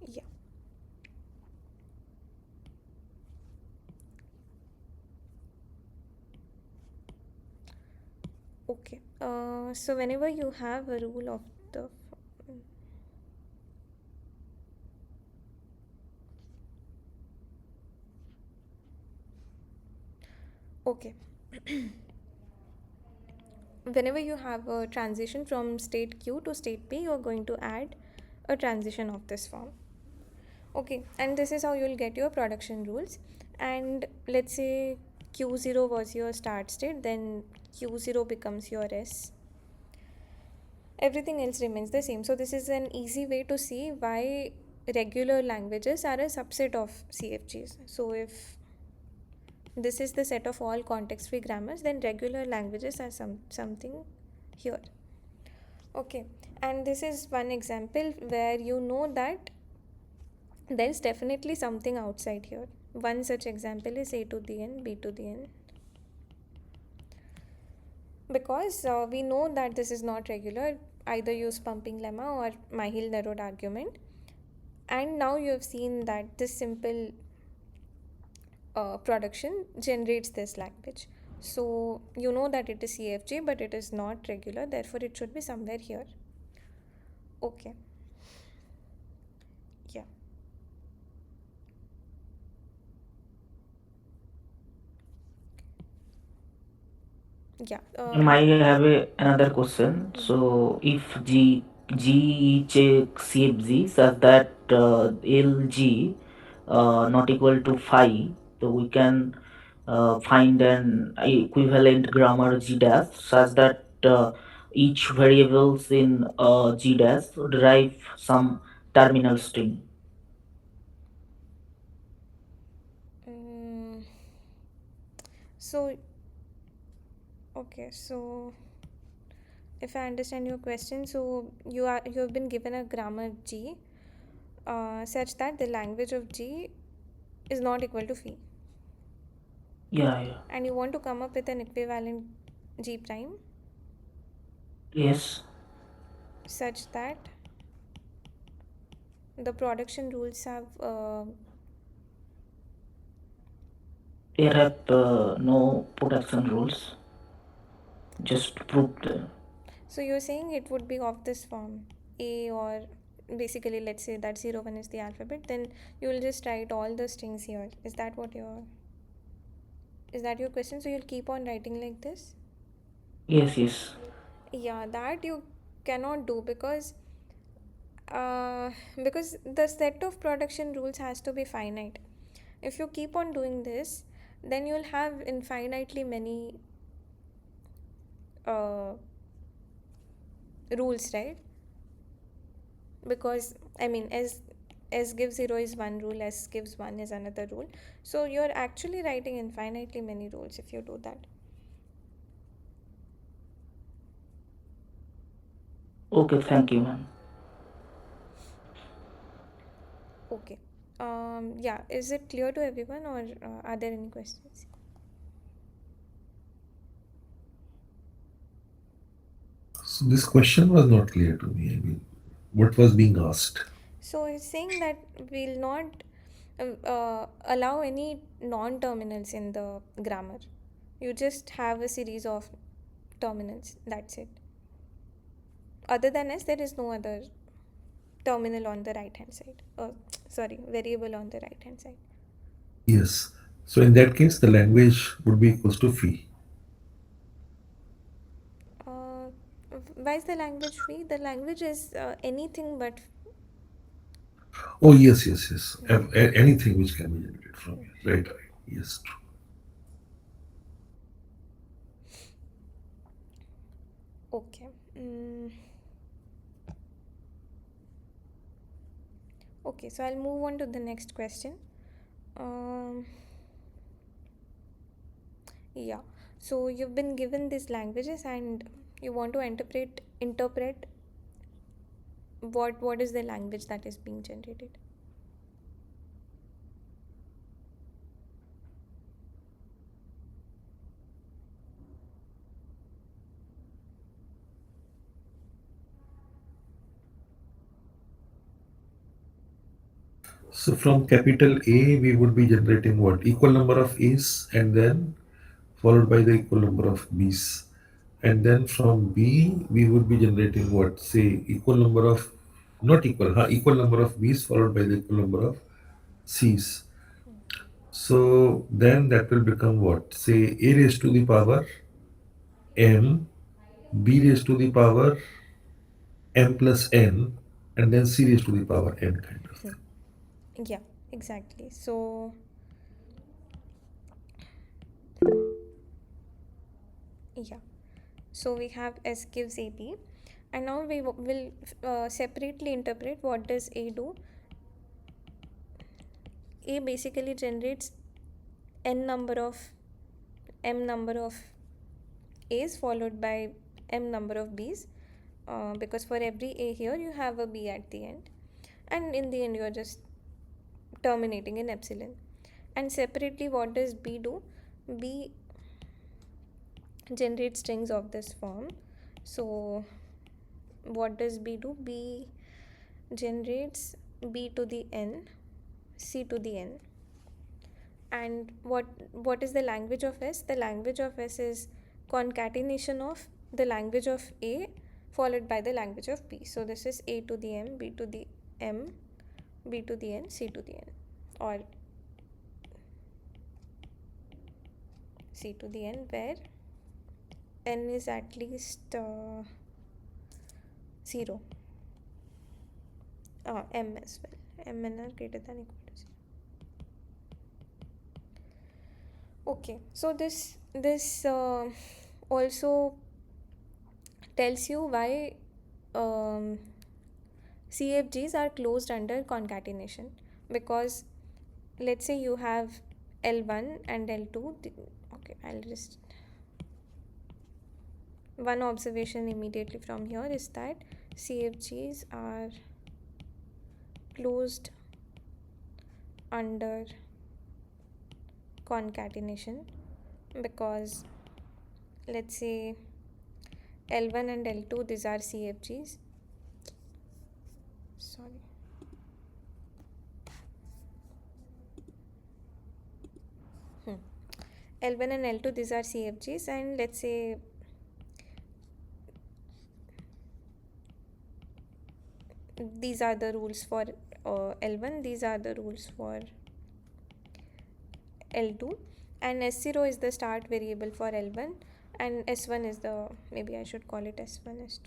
yeah, okay. So whenever you have a rule of the, okay, whenever you have a transition from state Q to state P, you're going to add a transition of this form. Okay, and this is how you'll get your production rules. And let's say Q0 was your start state, then Q0 becomes your S. Everything else remains the same. So this is an easy way to see why regular languages are a subset of CFGs. So if this is the set of all context-free grammars, then regular languages are something here. Okay, and this is one example where you know that there's definitely something outside here. One such example is A to the n, B to the n. Because we know that this is not regular, either use pumping lemma or Myhill narrowed argument. And now you have seen that this simple production generates this language. So you know that it is CFG, but it is not regular, therefore it should be somewhere here. Okay, yeah, yeah.
I have another question. So, if G check CFG such that LG not equal to phi, so we can find an equivalent grammar G dash such that each variables in G dash derive some terminal string.
Mm, so okay, so if I understand your question, so you have been given a grammar G such that the language of G is not equal to phi,
Yeah, yeah.
and you want to come up with an equivalent G prime
Yes,
such that the production rules have
there have no production rules. Just prove the.
so you're saying it would be of this form, A, or basically let's say that 0 1 is the alphabet, then you will just write all the strings here. Is that what you're Is that your question? So you'll keep on writing like this?
Yes, yes.
Yeah, that you cannot do because the set of production rules has to be finite. If you keep on doing this, then you'll have infinitely many uh, rules, right? Because I mean, as s gives 0 is one rule, s gives 1 is another rule. So you're actually writing infinitely many rules if you do that.
Okay, thank you, ma'am.
Okay. Yeah, is it clear to everyone, or are there any questions?
So this question was not clear to me. I mean, what was being asked?
So it's saying that we'll not allow any non-terminals in the grammar. You just have a series of terminals. That's it. Other than s, there is no other terminal on the right hand side. Sorry, variable on the right hand side.
Yes. So in that case, the language would be equals to phi.
Uh, why is the language free? The language is anything but.
Oh, yes, yes, yes. Anything which can be generated from here. Right, right. Yes, true.
Okay. Okay, so I'll move on to the next question. Um, yeah. So you've been given these languages and you want to interpret what is the language that is being generated.
So from capital A, we would be generating what? Equal number of A's and then followed by the equal number of B's. And then from B, we would be generating what? Say equal number of, not equal, equal number of B's followed by the equal number of C's. So then that will become what? Say A raised to the power M, B raised to the power M plus N, and then C raised to the power N kind of thing.
Yeah, exactly. So yeah, so we have s gives ab, and now we will separately interpret what does a do. A basically generates n number of m number of a's followed by m number of b's, because for every a here you have a b at the end, and in the end you are just terminating in epsilon. And separately, what does b do? B generates strings of this form. So what does b do? B generates b to the n, c to the n. And what is the language of s? The language of s is concatenation of the language of a followed by the language of b. So this is a to the m, b to the m, b to the n, c to the n, or c to the n, where n is at least 0. M as well. Mn are greater than equal to 0. Okay, so this also tells you why CFGs are closed under concatenation, because let's say you have L1 and L2. Okay, I'll just, one observation immediately from here is that CFGs are closed under concatenation because let's say L1 and L2, these are CFGs. Sorry. L1 and L2, these are CFGs, and let's say these are the rules for L1, these are the rules for L2, and S0 is the start variable for L1, and S1 is the, maybe I should call it S1, S2.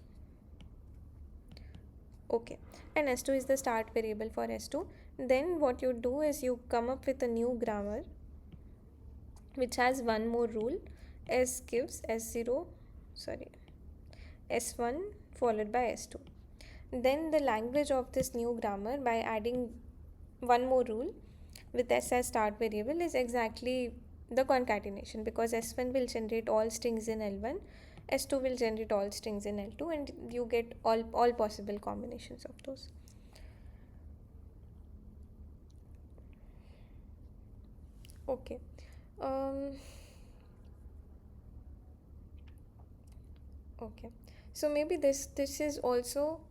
Okay, and S2 is the start variable for S2. Then what you do is you come up with a new grammar which has one more rule. S gives S0, sorry, S1 followed by S2. Then the language of this new grammar, by adding one more rule with S as start variable, is exactly the concatenation, because S1 will generate all strings in L1, S2 will generate all strings in L2, and you get all possible combinations of those. Okay. Um, okay. So maybe this is also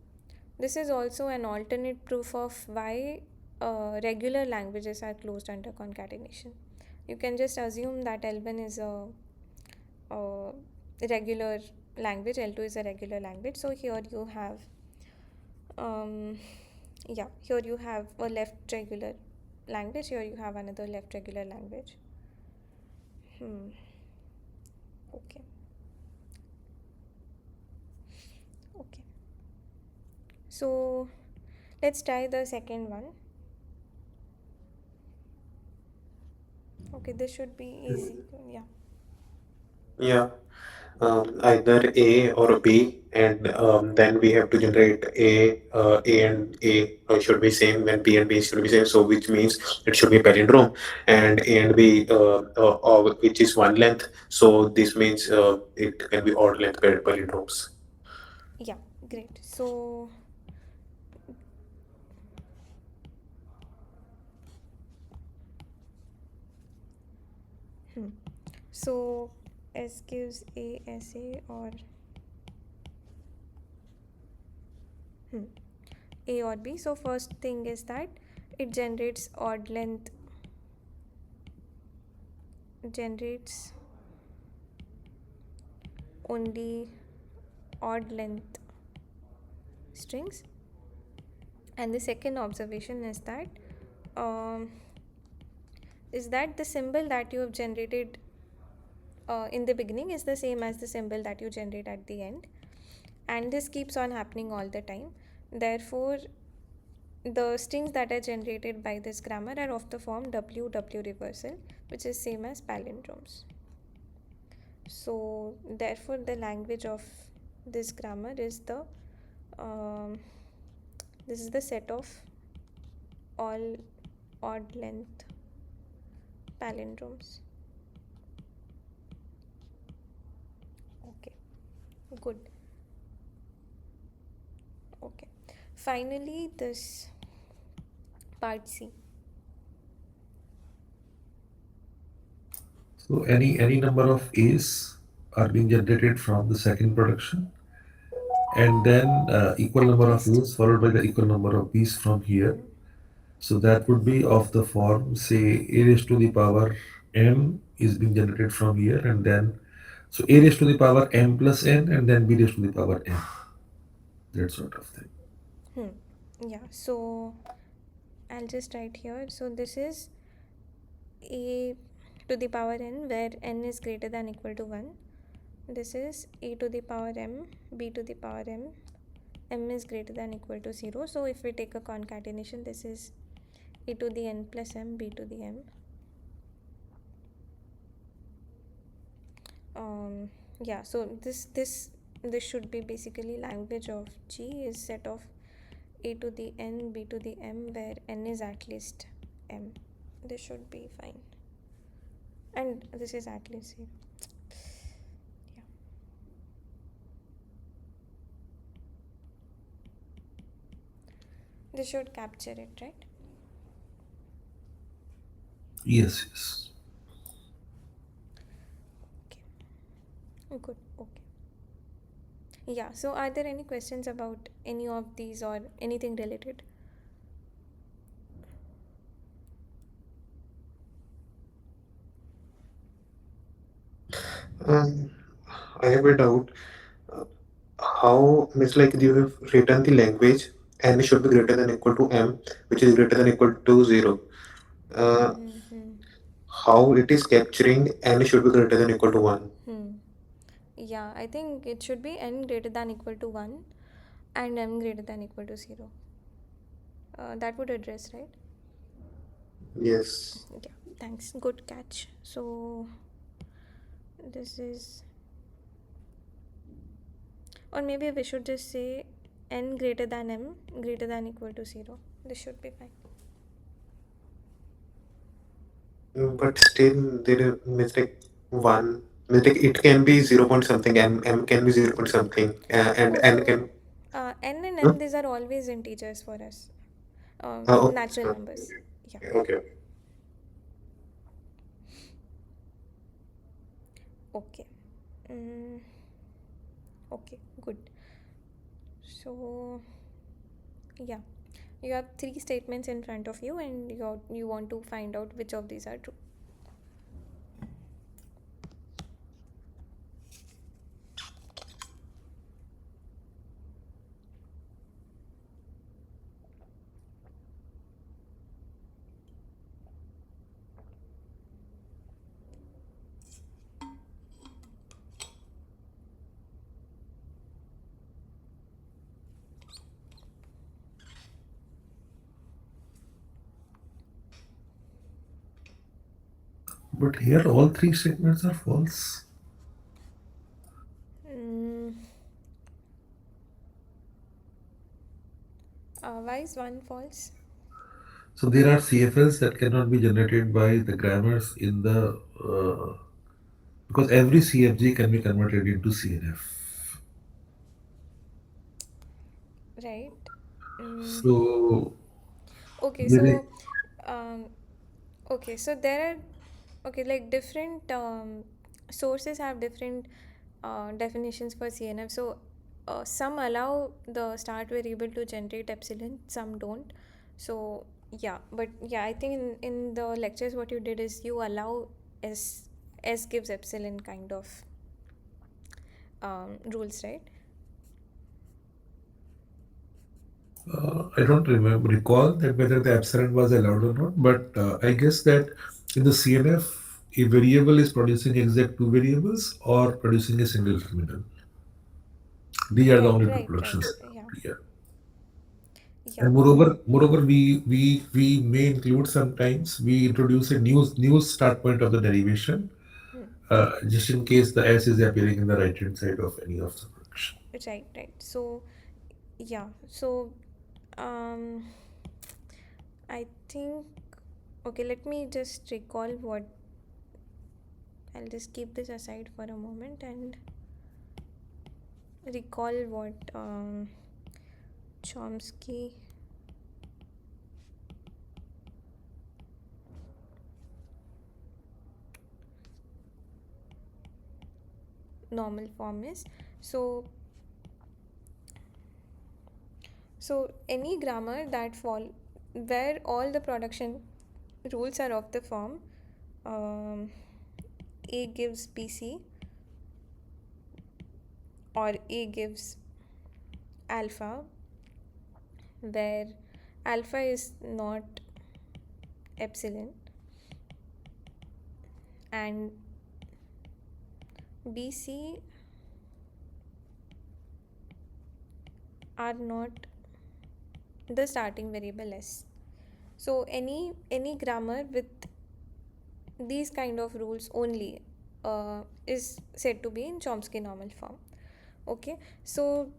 an alternate proof of why regular languages are closed under concatenation. You can just assume that L1 is a regular language, L2 is a regular language. So here you have, yeah, here you have a left regular language, here you have another left regular language. Okay. Okay. So let's try the second one. Okay, this should be easy. Yeah.
Yeah, either A or B, and then we have to generate A and A should be same, when B and B should be same. So which means it should be palindrome, and A and B which is one length. So this means it can be odd length palindromes.
Yeah, great. So so S gives A S A, or A or B. So first thing is that it generates only odd length strings. And the second observation um, is that the symbol that you have generated in the beginning is the same as the symbol that you generate at the end, and this keeps on happening all the time. Therefore, the strings that are generated by this grammar are of the form WW reversal, which is same as palindromes. So therefore the language of this grammar is um, this is the set of all odd length palindromes. Okay, good. Okay, finally this part C.
So any number of A's are being generated from the second production, and then equal
At
number of
least.
A's followed by the equal number of B's from here. So that would be of the form, say, a raised to the power m is being generated from here, and then so a raised to the power m plus n, and then b raised to the power n. That sort of thing.
Yeah, so I'll just write here. So this is a to the power n, where n is greater than equal to 1. This is a to the power m, b to the power m is greater than equal to 0. So if we take a concatenation, this is a to the n plus m, b to the m. Yeah, so this should be basically language of G is set of a to the n, b to the m, where n is at least m. This should be fine, and this is at least 0. Yeah. This should capture it, right?
Yes, yes.
Okay, good. Okay. Yeah, so are there any questions about any of these or anything related?
Um, I have a doubt. Uh, How means like you have written the language n should be greater than equal to m, which is greater than equal to 0. Uh, how it is capturing n should be greater than equal to 1.
Yeah, I think it should be n greater than equal to 1 and m greater than equal to 0. That would address, right?
Yes.
Yeah, thanks. Good catch. So this is, or maybe we should just say n greater than m greater than equal to 0. This should be fine.
But still, there is like 1. Means like it can be 0 point something, m can be 0 point something, and
No,
n
so
can.
n and
Huh?
m, these are always integers for us,
Okay.
natural numbers. Yeah.
Okay.
Okay. Mm, okay, good. So, yeah, you have three statements in front of you, and you want to find out which of these are true.
But here all three statements are false.
Mm, why is one false?
So there are CFLs that cannot be generated by the grammars in the because every CFG can be converted into CNF.
Right. Mm,
So
okay,
there
so um, okay, so there are, okay, like different sources have different definitions for CNF. So some allow the start variable to generate epsilon, some don't. So yeah, but yeah, I think in the lectures what you did is you allow s gives epsilon kind of rules, right?
I don't remember recall that whether the epsilon was allowed or not, but I guess that in the CNF, a variable is producing exact two variables or producing a single terminal. These are the
Right,
only two
right, right.
productions.
Yeah,
Yeah.
yeah.
And moreover, we may include sometimes we introduce a new start point of the derivation, just in case the s is appearing in the right hand side of any of the production.
Right, right. So yeah, so um I think, okay, let me just recall what, I'll just keep this aside for a moment and recall what Chomsky normal form is. So any grammar that fall where all the production rules are of the form um, A gives BC or A gives alpha, where alpha is not epsilon and BC are not the starting variable s. So any grammar with these kind of rules only is said to be in Chomsky normal form. Okay, so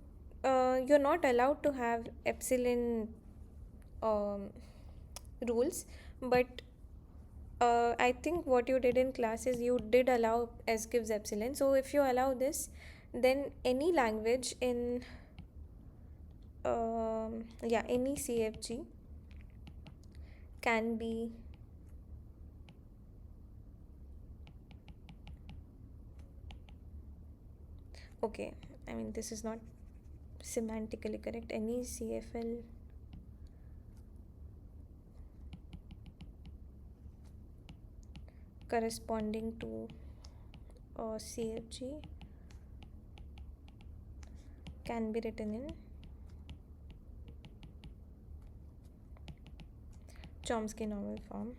you're not allowed to have epsilon um, rules, but I think what you did in class is you did allow s gives epsilon. So if you allow this, then any language in yeah, any CFG can be okay. I mean, this is not semantically correct. Any CFL corresponding to a CFG can be written in Chomsky normal form.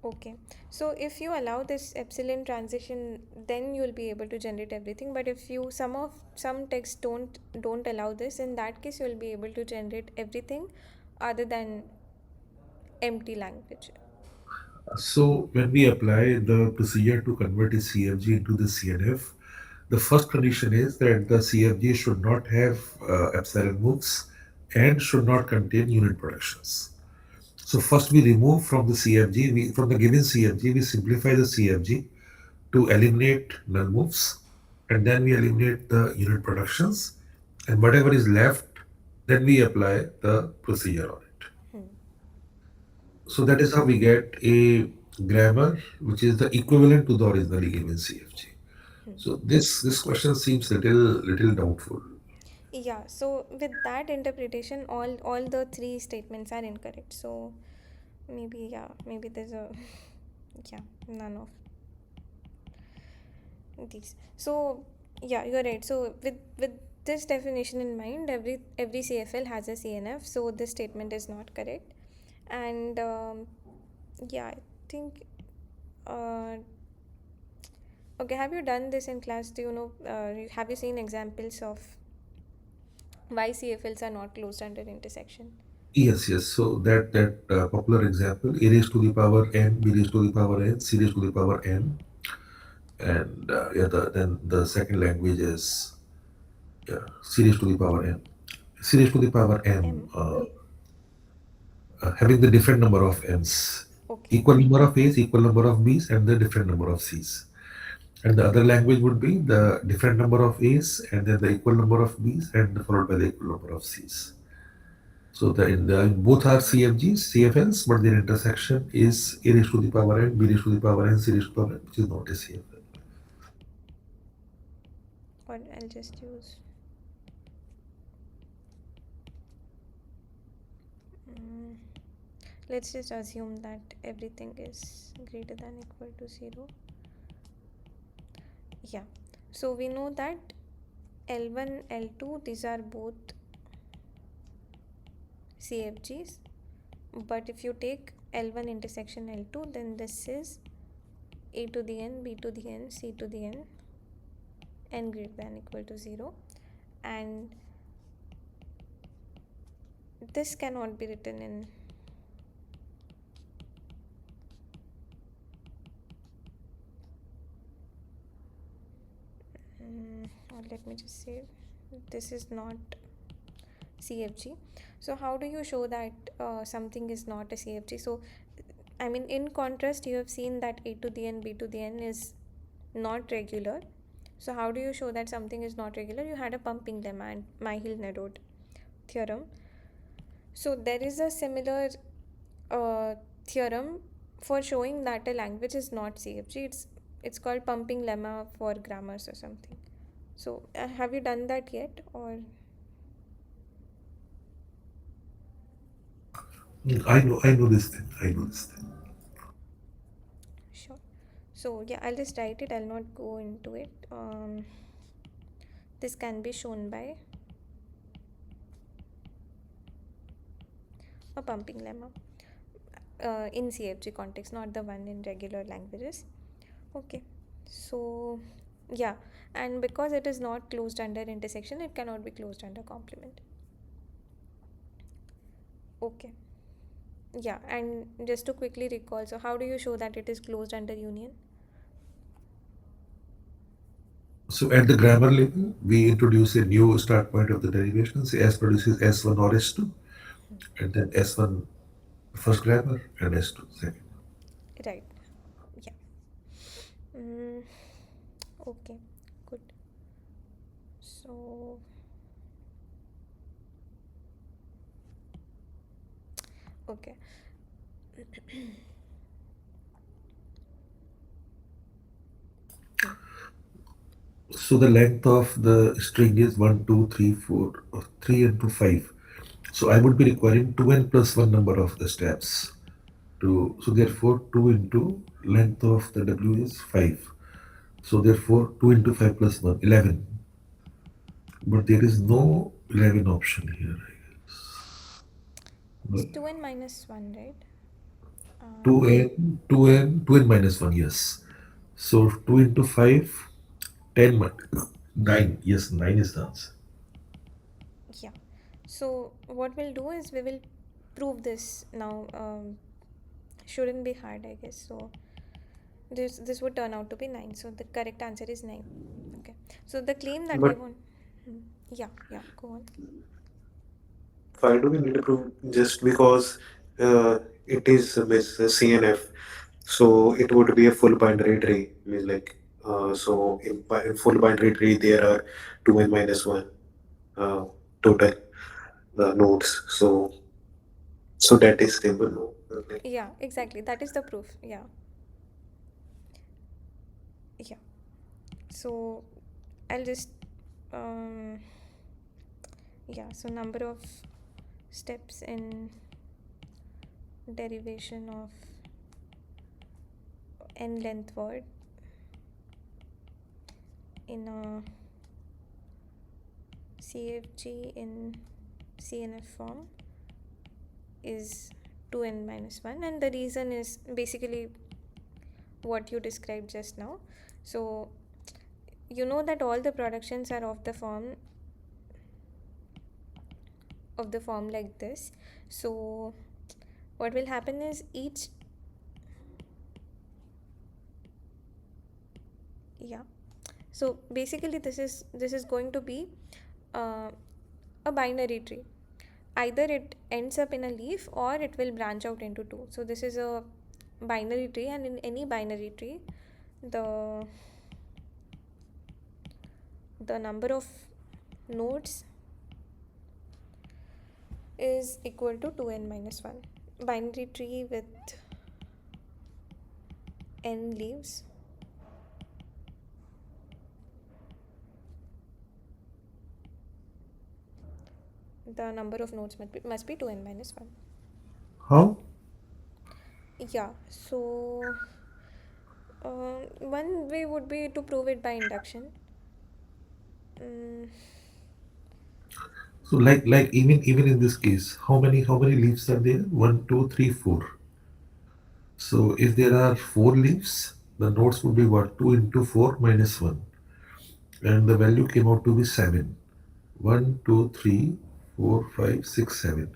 Okay. So if you allow this epsilon transition, then you'll be able to generate everything. But if you some texts don't allow this, in that case you'll be able to generate everything other than empty language.
So when we apply the procedure to convert a CFG into the CNF, the first condition is that the CFG should not have epsilon moves and should not contain unit productions. So first we remove from the CFG, from the given CFG, we simplify the CFG to eliminate null moves, and then we eliminate the unit productions, and whatever is left, then we apply the procedure on it.
Hmm.
So that is how we get a grammar which is the equivalent to the originally given CFG. So this question seems little doubtful.
Yeah, so with that interpretation, all the three statements are incorrect. So maybe there's a yeah, none of these. So yeah, you're right. So with this definition in mind, every CFL has a CNF. So this statement is not correct. And yeah, I think uh, okay. Have you done this in class? Do you know? Have you seen examples of why CFLs are not closed under intersection?
Yes, yes. So that popular example, a raised to the power n, b raised to the power n, c raised to the power n, and then the second language is c raised to the power n, c raised to the power m,
M.
having the different number of m's,
Okay.
equal number of a's, equal number of b's, and the different number of c's. And the other language would be the different number of a's and then the equal number of b's and followed by the equal number of c's. So in both are CFGs, CFLs, but their intersection is a raised to the power n, b raised to the power n, c raised to the power n, which is not a CFL.
Or I'll just use. Mm, let's just assume that everything is greater than equal to 0. Yeah. So we know that L1, L2, these are both CFGs. But if you take L1 intersection L2, then this is A to the n, B to the n, C to the n greater than equal to 0. And this cannot be written in or let me just say this is not CFG. So how do you show that something is not a CFG? So I mean, in contrast, you have seen that A to the n, B to the n is not regular. So how do you show that something is not regular? You had a pumping lemma and Myhill-Nerode theorem. So there is a similar uh, theorem for showing that a language is not CFG. It's called pumping lemma for grammars or something. So have you done that yet, or
I know this thing. I know this thing.
sure? So yeah, I'll just write it. I'll not go into it. This can be shown by a pumping lemma in CFG context, not the one in regular languages. Okay, so yeah, and because it is not closed under intersection, it cannot be closed under complement. Okay, yeah, and just to quickly recall, so how do you show that it is closed under union?
So at the grammar level, we introduce a new start point of the derivation. Say S produces S1 or S2, and then S1 first grammar and S2 second.
Right, yeah. Mm, okay, good. So, okay.
So the length of the string is 1, 2, 3, 4, or 3 into 5. So I would be requiring 2n plus 1 number of the steps. So therefore 2 into length of the W is 5. So therefore 2 into 5 plus 1, 11. But there is no 11 option here, I guess.
It's
But
2n minus 1, right? Um,
2n minus 1, yes. So 2 into 5, 10, 9. Yes, 9 is the answer.
yeah. So what we'll do is we will prove this now. Shouldn't be hard, I guess. So this would turn out to be 9. So the correct answer is 9. Okay. So the claim that we
But
want. Yeah, yeah. Go on.
why do we need to prove just because it is CNF? So it would be a full binary tree. Means like so in full binary tree there are two n minus one uh, total nodes. So that is simple. No? Okay.
Yeah, exactly. That is the proof. Yeah, yeah. So I'll just um yeah. So number of steps in derivation of n length word in a CFG in CNF form is 2n minus 1, and the reason is basically what you described just now. So you know that all the productions are of the form like this. So what will happen is each, yeah, so basically this is going to be uh, a binary tree. Either it ends up in a leaf or it will branch out into two. So this is a binary tree, and in any binary tree the number of nodes is equal to 2n minus 1. Binary tree with n leaves, the number of nodes must be 2n minus 1.
How?
Yeah, so one way would be to prove it by induction. mm,
So like even in this case, how many leaves are there? One, two, three, four. So if there are four leaves, the nodes would be what? 2 into 4 minus 1. And the value came out to be 7. 1, 2, 3, 4, 5, 6, 7.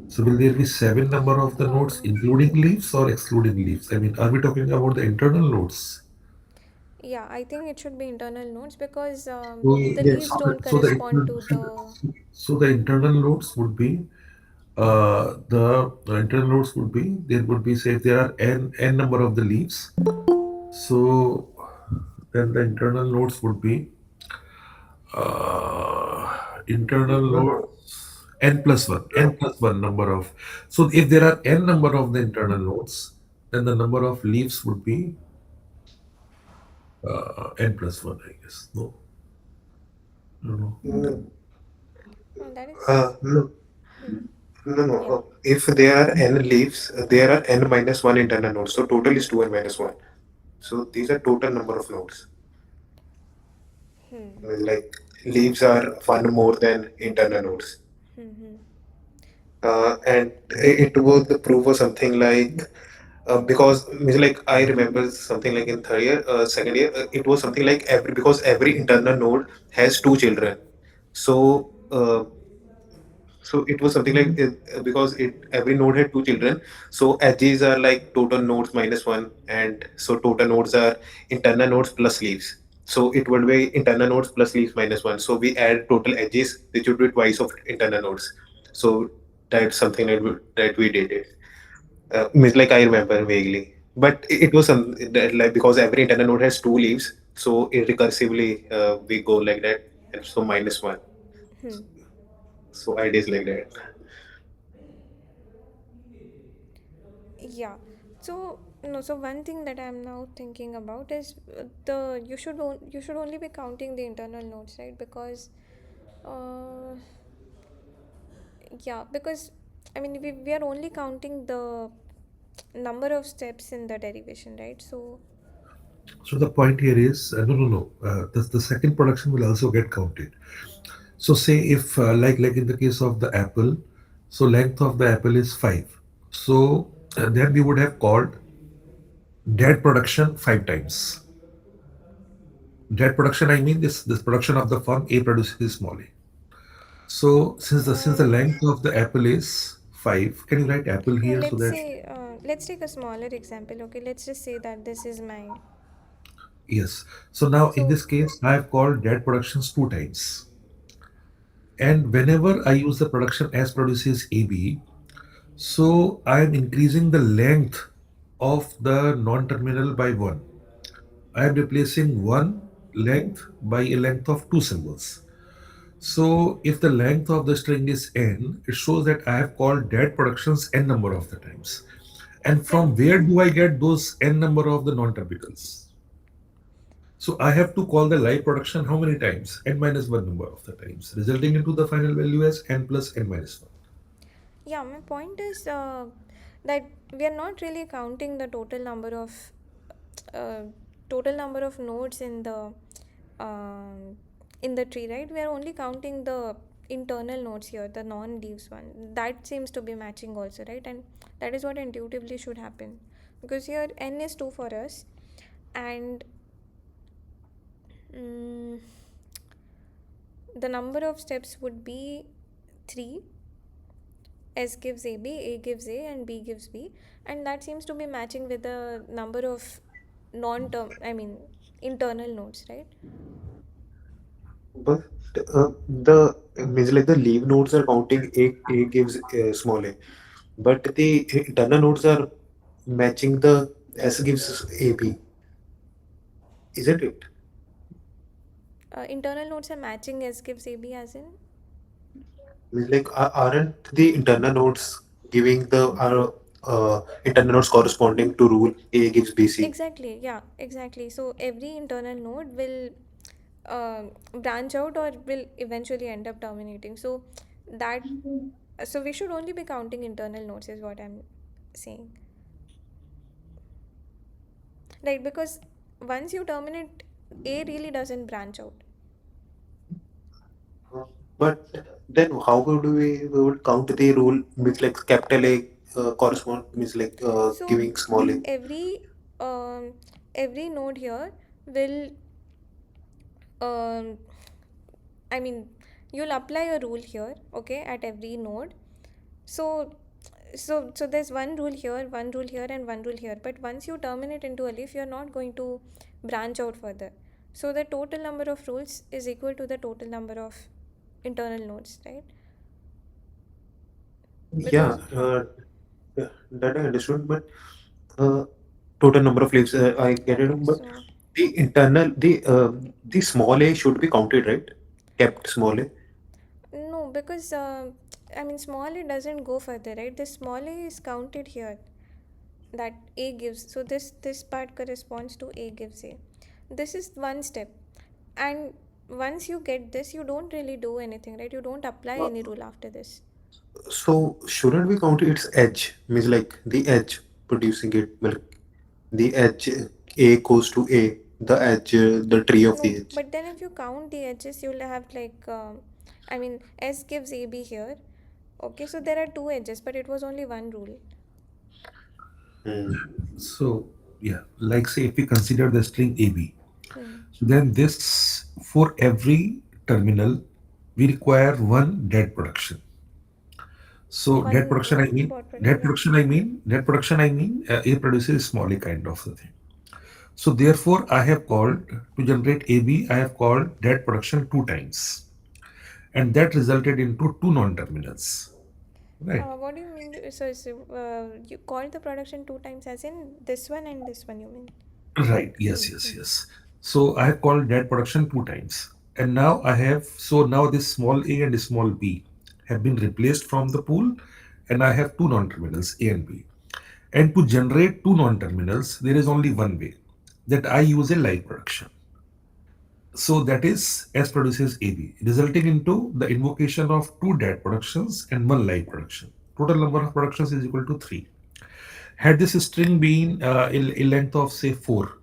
So will there be 7 number of the nodes
um,
including leaves or excluding leaves? I mean, are we talking about the internal nodes?
yeah, I think it should be internal nodes because
So,
the
Yes.
leaves don't
so the
correspond to the.
so the internal nodes would be the internal nodes would be there would be, say, if there are n number of the leaves, so then the internal nodes would be internal
No, no.
nodes n plus 1 number of. So if there are n number of the internal nodes, then the number of leaves would be n+1, I guess. No, no, no.
No,
That is.
no,
Hmm,
no.
yeah.
If there are n leaves, there are n minus one internal nodes. So total is two n minus one. So these are total number of nodes.
Hmm.
Like leaves are one more than internal nodes.
Hmm. Hmm.
And it would prove or something like because means like I remember something like in third year, second year, it was something like every internal node has two children. So so it was something like because it every node had two children. So edges are like total nodes minus one, and so total nodes are internal nodes plus leaves. So it would be internal nodes plus leaves minus one. So we add total edges, which would be twice of internal nodes. So that's something that we did it. Means like I remember vaguely, but it was some that like because every internal node has two leaves, so it recursively we go like that, and so minus one.
Hmm.
So ideas like that.
Yeah. So no. So one thing that I'm now thinking about is you should only be counting the internal nodes, right? Because uh, yeah, because I mean we are only counting the number of steps in the derivation, right? So
So the point here is no, no, no. The second production will also get counted. So say if like in the case of the apple, so length of the apple is 5. So then we would have called dead production 5 times. Dead production, I mean this production of the firm A produces small a. So since the
Um,
length of the apple is 5, can you write apple here so
let's
that
say, let's take a smaller example. Okay, let's just say that this is my.
yes. So now in
So,
this case, I have called dead productions 2 times. And whenever I use the production as produces AB, so I am increasing the length of the non-terminal by 1. I am replacing one length by a length of two symbols. So if the length of the string is n, it shows that I have called dead productions n number of the times. And
yeah,
from where do I get those n number of the non-terminals? So I have to call the live production how many times? N minus 1 number of the times, resulting into the final value as n plus n minus 1.
yeah, my point is that we are not really counting the uh, total number of nodes um, in the tree, right? We are only counting the internal nodes here, the non-leaves one. That seems to be matching also, right? And that is what intuitively should happen, because here n is 2 for us, and mm, the number of steps would be 3. S gives AB, A gives A, and B gives B, and that seems to be matching with the number of non-term, I mean, internal nodes, right?
But the means like the leave nodes are counting a gives small a, but the internal nodes are matching the s gives ab, isn't it?
Internal nodes are matching S gives AB, as in.
Means like aren't the internal nodes giving the internal nodes corresponding to rule a gives bc?
Exactly, yeah, exactly. So every internal node will branch out or will eventually end up terminating. That so we should only be counting internal nodes, is what I'm saying, right? Because once you terminate, A really doesn't branch out.
But then how would we would count the rule means like capital A correspond means like
So
giving small a.
every um, every node here will um, I mean, you'll apply a rule here, okay, at every node. So so there's one rule here, one rule here, and one rule here. But once you terminate into a leaf, you're not going to branch out further. So the total number of rules is equal to the total number of internal nodes, right?
Yeah,
Because
that I understood, but uh, total number of leaves I get it,
okay,
but
so
the small a should be counted, right? Kept small a.
no, because I mean, small a doesn't go further, right? The small a is counted here, that A gives. So this part corresponds to A gives A. This is one step, and once you get this, you don't really do anything, right? You don't apply
Uh,
any rule after this.
So shouldn't we count its edge? Means like the edge producing it, like the edge a goes to a, the edge, the tree of
No,
the edge.
but then if you count the edges, you'll have like I mean, S gives AB here. Okay, so there are two edges, but it was only one rule.
Hmm.
So yeah, like say if we consider the string AB,
Hmm.
so then this for every terminal we require one dead production. So dead
One
production I mean
what production?
A produces small a kind of the thing. So therefore I have called to generate AB I have called dead production 2 times, and that resulted into two non-terminals, right?
What do you mean? You called the production two times, as in this one and this one, you mean?
Right.
Hmm.
Yes, yes,
Hmm.
yes. So I have called that production 2 times. And now now this small a and small b have been replaced from the pool, and I have two non-terminals, A and B. And to generate two non-terminals, there is only one way, that I use a live production. So that is S produces AB, resulting into the invocation of two dead productions and one live production. Total number of productions is equal to 3. Had this string been a length of say 4,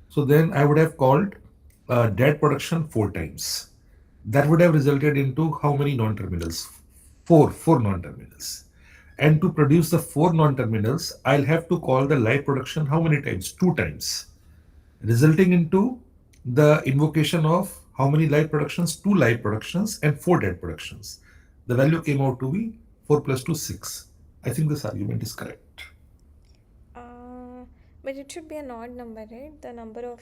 so then I would have called dead production 4 times. That would have resulted into how many non-terminals? Four non-terminals. And to produce the four non-terminals, I'll have to call the live production how many times? Two times, resulting into the invocation of how many live productions? Two live productions and four dead productions. The value came out to be 4 plus 2, 6. I think this argument is correct.
Uh, but it should be an odd number, right? The number of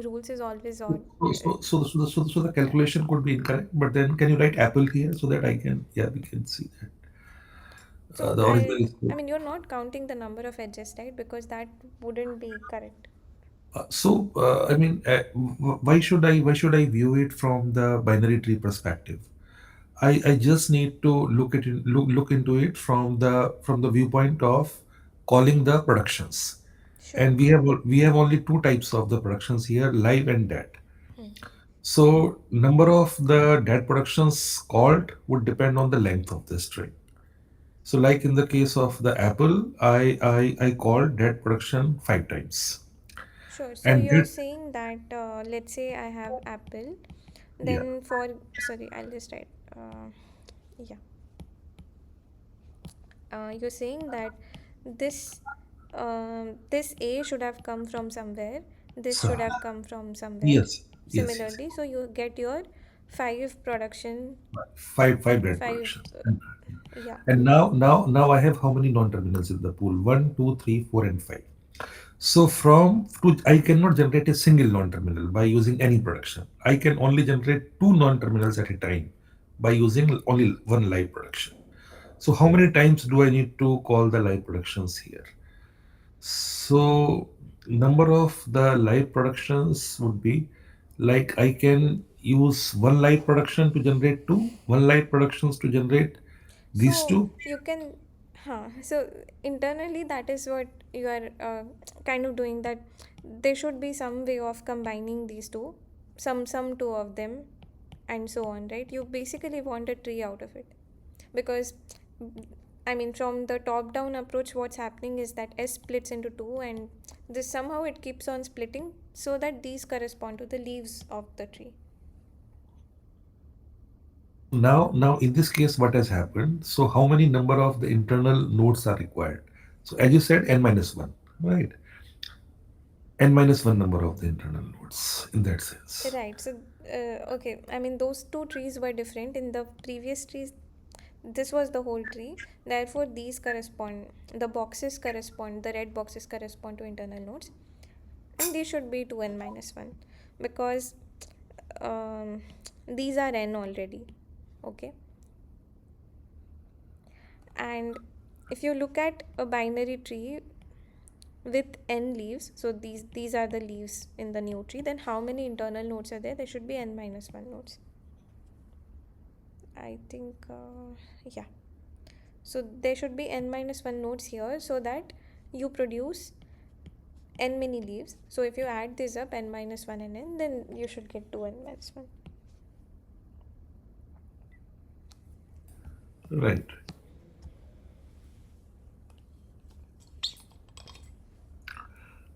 rules is always
So,
odd.
so the calculation could be incorrect, but then can you write apple here so that I can, yeah, we can see that.
So
The original is
I mean, you're not counting the number of edges, right? Because that wouldn't be correct.
I mean, why should I view it from the binary tree perspective? I just need to look into it from the viewpoint of calling the productions,
Sure.
and we have only two types of the productions here, live and dead.
Hmm.
So number of the dead productions called would depend on the length of the string. So like in the case of the apple, I called dead production five times,
Sure. So
and
you're
that,
saying that let's say I have apple,
yeah.
then for sorry, I'll just write. Yeah. You're saying that this this A should have come from somewhere. This
So
should have come from somewhere.
yes, yes, yes.
Similarly, so you get your five production,
Five dead
five.
productions.
Yeah.
And now I have how many non-terminals in the pool? One, two, three, four, and five. So from to I cannot generate a single non-terminal by using any production. I can only generate two non-terminals at a time by using only one live production. So how many times do I need to call the live productions here? So number of the live productions would be like I can use one live production to generate two, one live productions to generate these
So
two.
you can, so internally that is what you are kind of doing. That there should be some way of combining these two, some two of them, and so on, right? You basically want a tree out of it, because I mean, from the top down approach, what's happening is that S splits into two, and this somehow it keeps on splitting so that these correspond to the leaves of the tree.
Now in this case, what has happened? So how many number of the internal nodes are required? So as you said, n minus one, right? N minus one number of the internal nodes in that sense.
Right. So, okay. I mean, those two trees were different. In the previous trees, this was the whole tree. Therefore, these correspond, the boxes correspond, the red boxes correspond to internal nodes. And these should be 2n minus 1 because um, these are n already. Okay. And if you look at a binary tree with n leaves, so these are the leaves in the new tree, then how many internal nodes are there? There should be n minus 1 nodes. I think, yeah. So there should be n minus 1 nodes here so that you produce n many leaves. So if you add this up, n minus 1 and n, then you should get 2n minus 1.
Right.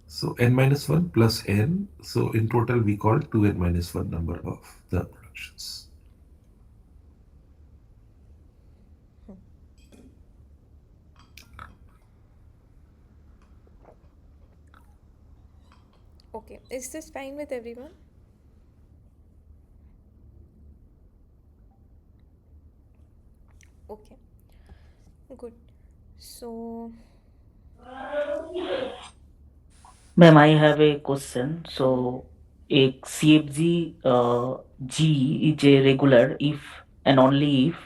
So n minus 1 plus n. So in total, we call 2n minus 1 number of the productions.
Okay, is this fine with everyone? Okay, good. So,
Ma'am, I have a question. So
mhm.
a CFG G is a regular if and only if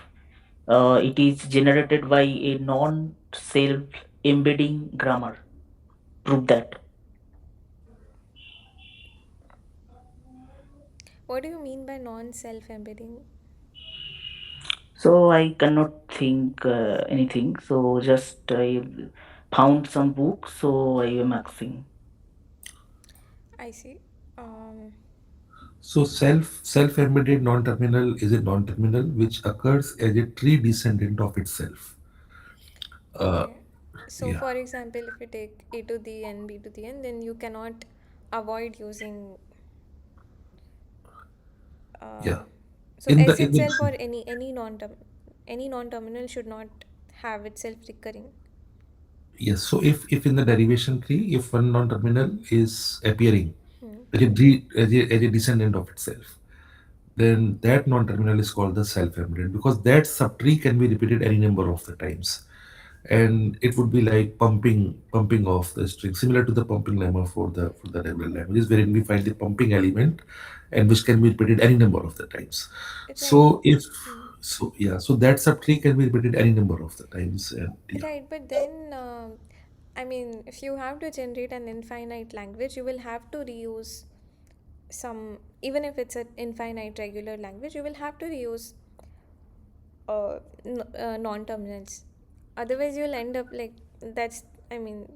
it is generated by a non-self embedding grammar. Prove that.
What do you mean by non-self embedding?
So I cannot think anything. So just I found some books. So I am asking.
I see. Um,
So self-embedded non-terminal is a non-terminal which occurs as a tree descendant of itself. Uh,
okay. So,
yeah,
for example, if you take a to the n, b to the n, then you cannot avoid using.
yeah.
Uh, so
In the
S
in the
itself or any non-terminal should not have itself recurring.
Yes. So if in the derivation tree, if one non-terminal is appearing
Hmm.
as a descendant of itself, then that non-terminal is called the self-evident, because that subtree can be repeated any number of the times, and it would be like pumping off the string, similar to the pumping lemma for the regular languages, wherein we find the pumping element, and which can be repeated any number of the times.
Right.
So if
Hmm.
so yeah, so that subtree can be repeated any number of the times, and yeah.
Right, but then, I mean, if you have to generate an infinite language, you will have to reuse some, even if it's an infinite regular language, you will have to reuse non-terminals. Otherwise, you'll end up like that's, I mean,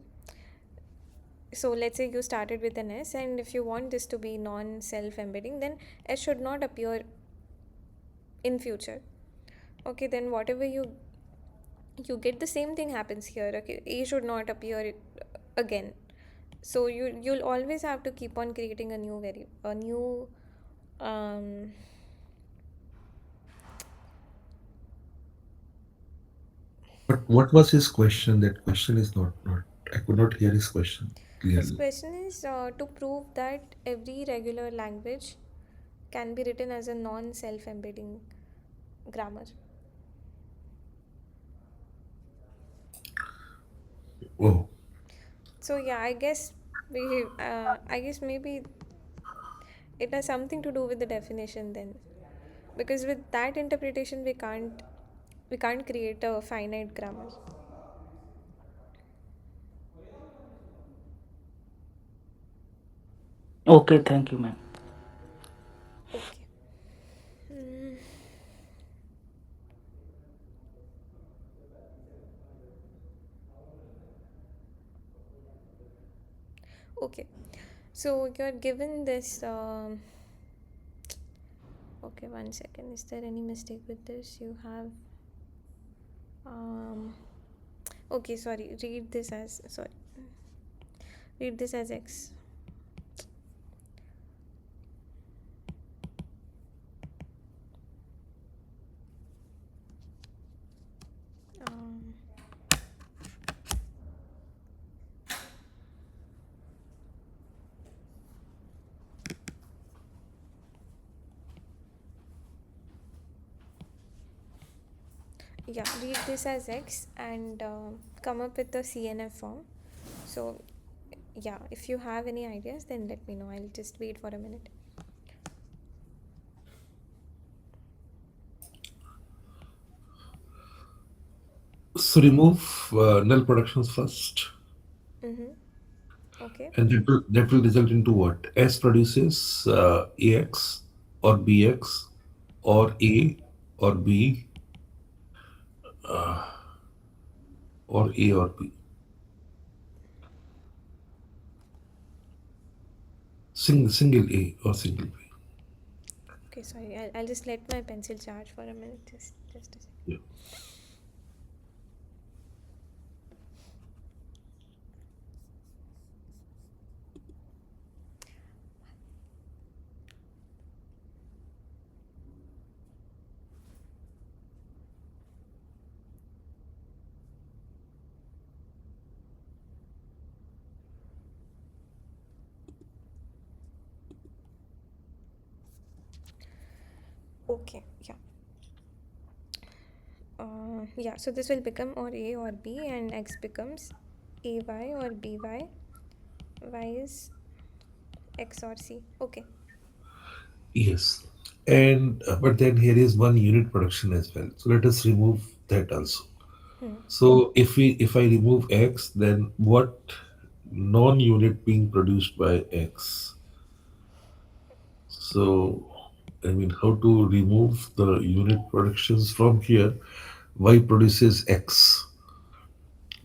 so let's say you started with an S, and if you want this to be non-self embedding, then S should not appear in future. Okay, then whatever you get, the same thing happens here. Okay, A should not appear again. So you'll always have to keep on creating a new um
What was his question? That question is not I could not hear his question
his
clearly.
question is to prove that every regular language can be written as a non-self embedding grammar.
Oh,
So yeah, I guess maybe it has something to do with the definition then, because with that interpretation we can't create a finite grammar.
Okay, thank you, ma'am.
Okay. Hmm. Okay, so you're given this okay, one second, is there any mistake with this? You have um okay, sorry, read this as X. um yeah, read this as X and come up with the CNF form. So yeah, if you have any ideas, then let me know. I'll just wait for a minute.
so remove null productions first,
Mm-hmm. Okay.
and that will result into what? S produces AX or BX or A or B or A or B. Single A or single B.
Okay, sorry. I'll just let my pencil charge for a minute. Just a second.
Yeah.
Okay, yeah. Yeah, so this will become or A or B, and X becomes AY or BY. Y is X or C. Okay.
Yes. And but then here is one unit production as well. So let us remove that also.
Hmm.
So if I remove X, then what non-unit being produced by X? So I mean, how to remove the unit productions from here? Y produces X.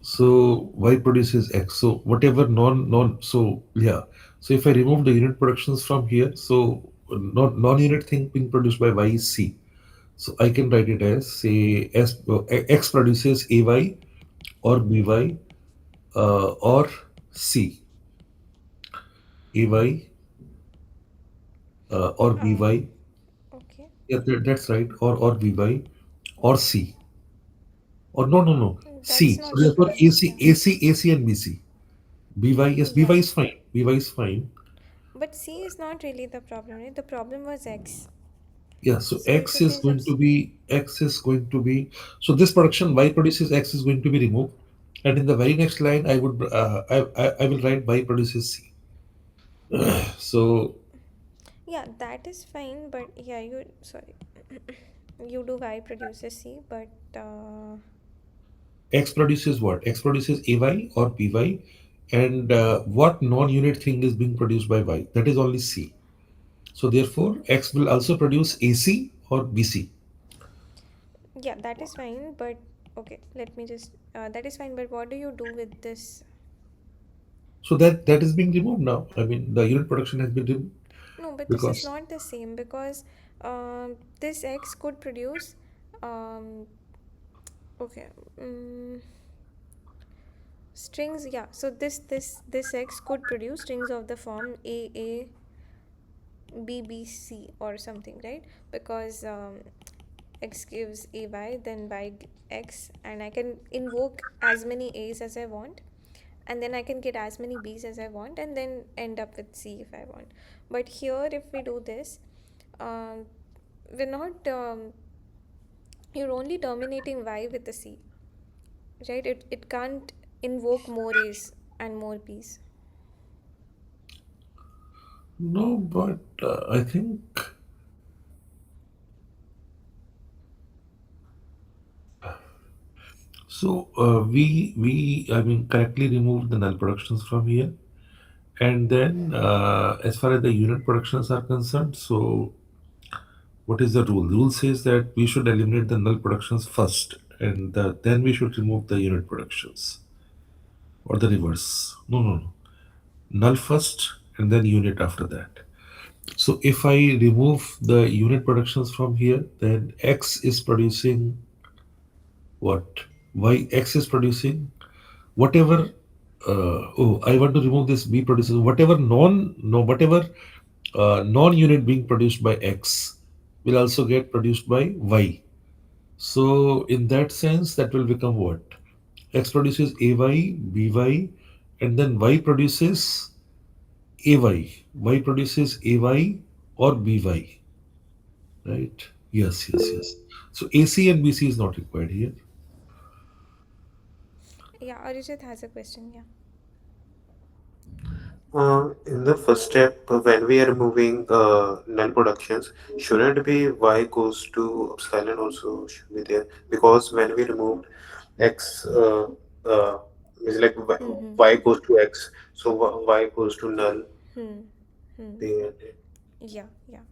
So Y produces X. So whatever non so yeah. So if I remove the unit productions from here, so non-unit thing being produced by Y is C. So I can write it as say X produces AY or BY or C. AY or
Um.
BY.
Okay.
Yeah, that's right. Or BY or C. Or no, no, no.
That's
C. So
not the
therefore
problem.
AC,
Yeah.
AC, AC, and BC. BY, yes, BY
Yeah.
is fine. BY is fine.
But C is not really the problem, right? The problem was X.
Yeah, so
So it
X
should
is
be
going to
subs.
be X is going to be so this production Y produces X is going to be removed, and in the very next line I would I will write Y produces C. So
Yeah, that is fine. But yeah, you sorry, you do Y produces C, but
X produces what? X produces AY or BY, and what non-unit thing is being produced by Y? That is only C. So therefore, X will also produce AC or BC.
yeah, that is fine. But okay, let me just. That is fine. But what do you do with this?
So that is being removed now. I mean, the unit production has been removed
No, but this is
because
not the same because this X could produce. Um, okay. Strings, yeah. So this X could produce strings of the form A B B C or something, right? Because X gives AY, then X, and I can invoke as many A's as I want, and then I can get as many B's as I want, and then end up with C if I want. But here, if we do this, um, we're not. You're only terminating Y with the C, right? It can't invoke more A's and more B's.
no, but I think so. We I mean correctly removed the null productions from here, and then as far as the unit productions are concerned, so what is the rule? The rule says that we should eliminate the null productions first, and then we should remove the unit productions, or the reverse. No, no, no. Null first, and then unit after that. So if I remove the unit productions from here, then X is producing what? Y X is producing whatever. Oh, I want to remove this B produces whatever whatever non-unit being produced by X will also get produced by Y. So in that sense, that will become what? X produces AY, BY, and then Y produces AY. Y produces AY or BY, right? Yes, yes, yes. So AC and BC is not required here.
Yeah, Arijit has a question. Yeah.
In the first step, when we are moving null productions, shouldn't be y goes to epsilon also should be there because when we removed x, is like
Hmm.
y goes to x, so y goes to null.
Hmm. Hmm.
The
Yeah. Yeah.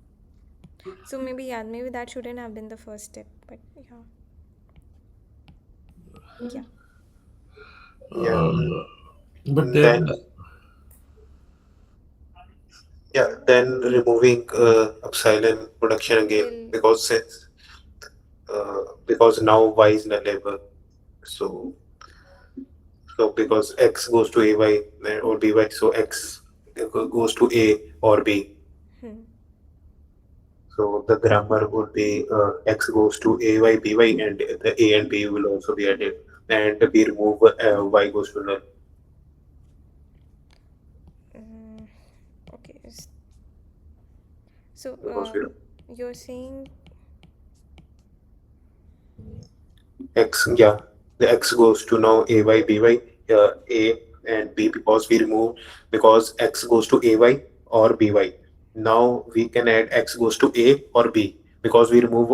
So maybe yeah, maybe that shouldn't have been the first step, but yeah. Yeah.
yeah,
But
then
then,
yeah, then removing epsilon production again
Will.
because now y is nullable. So because x goes to ay or by, so x goes to a or b.
Hmm.
So the grammar would be x goes to ay by, and the a and b will also be added, and we remove y goes to null.
Mm, okay. So
Because we
you're saying
x, yeah, the x goes to now a by b by, a and b, because we remove, because x goes to ay or by. Now we can add x goes to a or b because we remove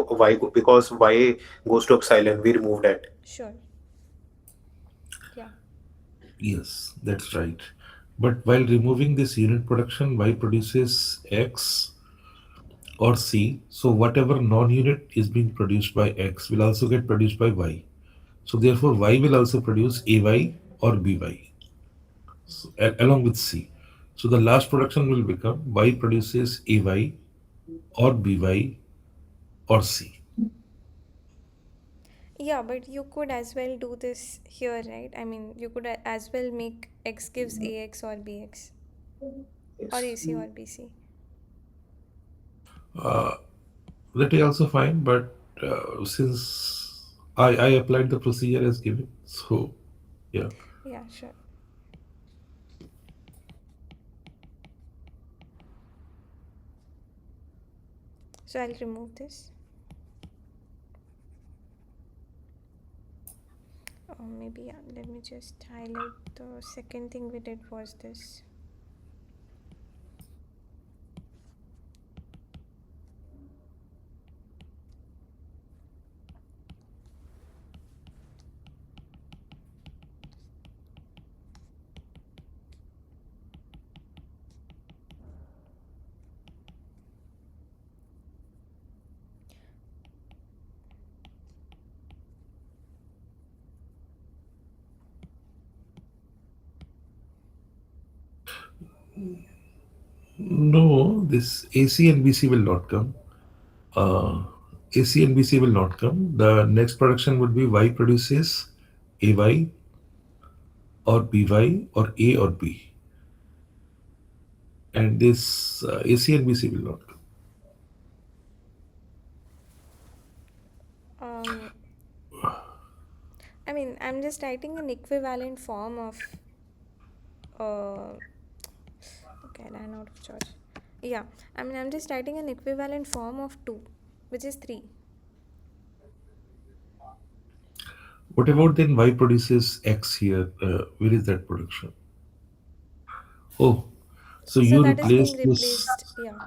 because y goes to epsilon, we remove that.
sure. Yeah.
yes, that's right. But while removing this unit production, Y produces X or C. So whatever non-unit is being produced by X will also get produced by Y. So therefore, Y will also produce AY or BY, so, along with C. So the last production will become Y produces AY or BY or C.
Yeah, but you could as well do this here, right? I mean, you could as well make X gives AX or BX or
Yes.
AC or BC.
That is also fine, but since I applied the procedure as given. So yeah.
Yeah, sure. So I'll remove this. Or maybe, yeah, let me just highlight the second thing we did was this.
No, this AC and BC will not come. Uh, AC and BC will not come. The next production would be Y produces AY or BY or A or B. And this AC and BC will not come.
Um, I mean, I'm just writing an equivalent form of. Okay, I ran out of charge. Yeah, I mean, I'm just writing an equivalent form of 2, which is 3.
What about then Y produces X here? Where is that production? Oh, so
So
you
that is being
replace this.
replaced. Yeah.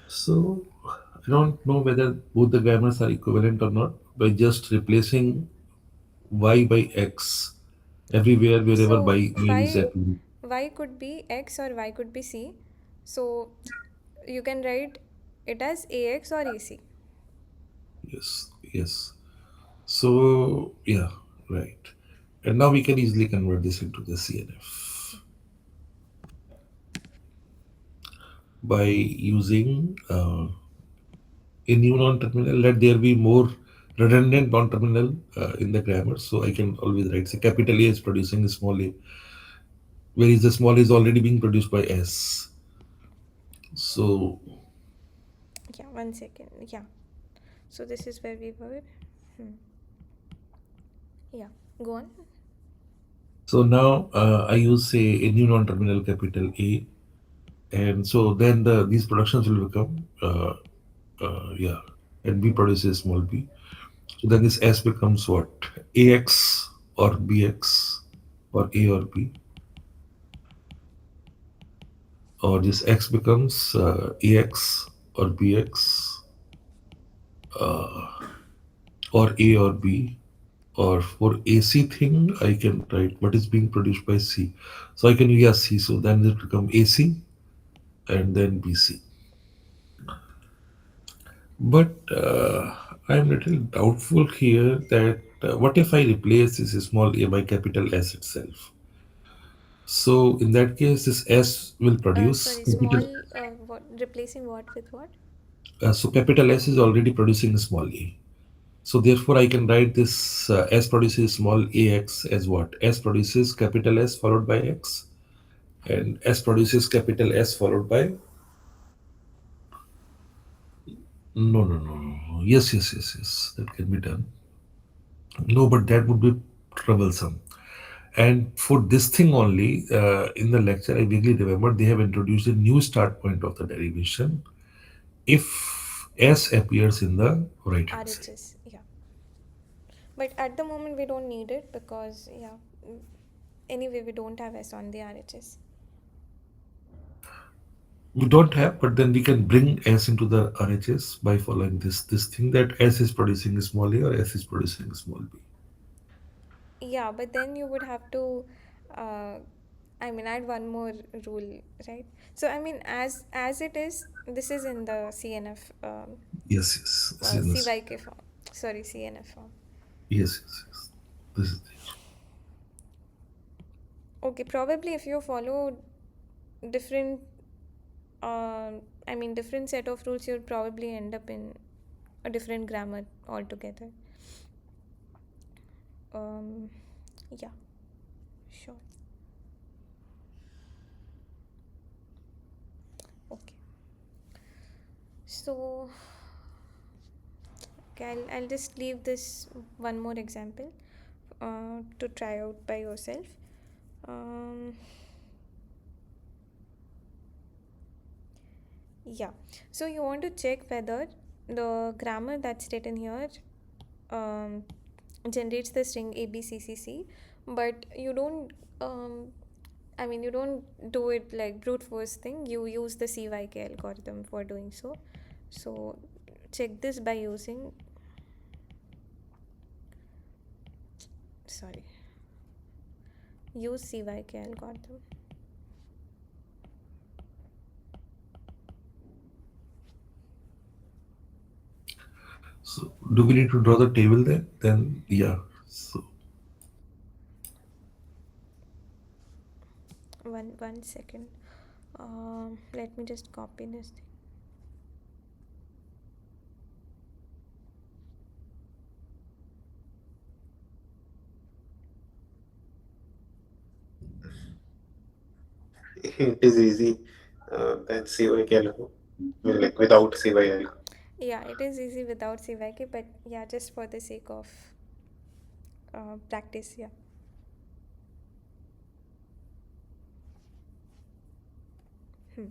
So I don't know whether both the grammars are equivalent or not by just replacing Y by X everywhere wherever
So
Y is appearing.
y could be x or y could be c. So you can write it as ax or ac.
Yes, yes. So yeah, right. And now we can easily convert this into the CNF by using a new non-terminal. Let there be more redundant non-terminal in the grammar. So I can always write, say, capital A is producing a small a, whereas the small a is already being produced by S. So
Yeah, 1 second. Yeah. So this is where we were. Hmm. Yeah. Go on.
so now I use, say, a new non-terminal capital A, and so then these productions will become yeah, and B produces small b. So then this S becomes what? AX or BX or A or B, or this X becomes AX or BX or A or B. Or for AC thing, I can write what is being produced by C. So I can use C. So then it become AC and then BC. But I'm little doubtful here that what if I replace this small a by capital S itself? So in that case, this S will produce
Sorry,
capital.
small. What replacing what with what?
So capital S is already producing small a. So therefore, I can write this S produces small ax as what? S produces capital S followed by X, and S produces capital S followed by. No, no, no, no. Yes, yes, yes, yes. That can be done. No, but that would be troublesome. And for this thing only, in the lecture, I vaguely remember they have introduced a new start point of the derivation if S appears in the right hand side.
RHS. Yeah. But at the moment we don't need it because yeah. Anyway, we don't have S on the RHS.
We don't have, but then we can bring S into the RHS by following this thing that S is producing a small a or S is producing a small b.
Yeah, but then you would have to, uh, I mean, add one more rule, right? So I mean, as it is, this is in the CNF,
Yes, yes. This is in this.
CYK form. Sorry, CNF form.
Yes, yes, yes. This is there.
Okay, probably if you follow different, I mean, different set of rules, you'll probably end up in a different grammar altogether. Um, yeah, sure. Okay. So Okay, I'll just leave this one more example to try out by yourself. Um, yeah, so you want to check whether the grammar that's written here um, generates the string abccc, but you don't you don't do it like brute force thing. You use the cyk algorithm for doing so. So check this by using, sorry, use cyk algorithm.
So do we need to draw the table then? Then yeah. So
One second. Let me just copy this thing.
It is easy. Then CYK like without CYL.
Yeah, it is easy without cyk, but yeah, just for the sake of practice, yeah. Hmm.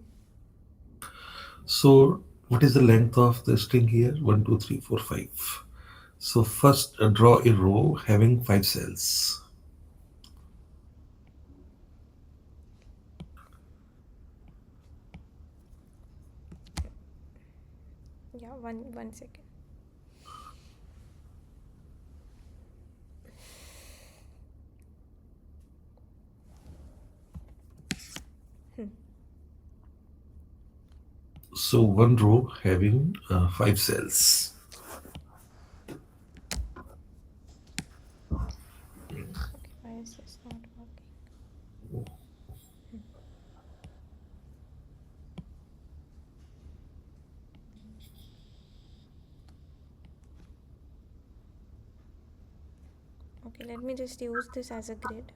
so what is the length of the string here? One, two, three, four, five. So first draw a row having 5 cells.
Yeah, one second. Hmm.
So one row having 5 cells.
Okay, why is this not working? Okay, let me just use this as a grid.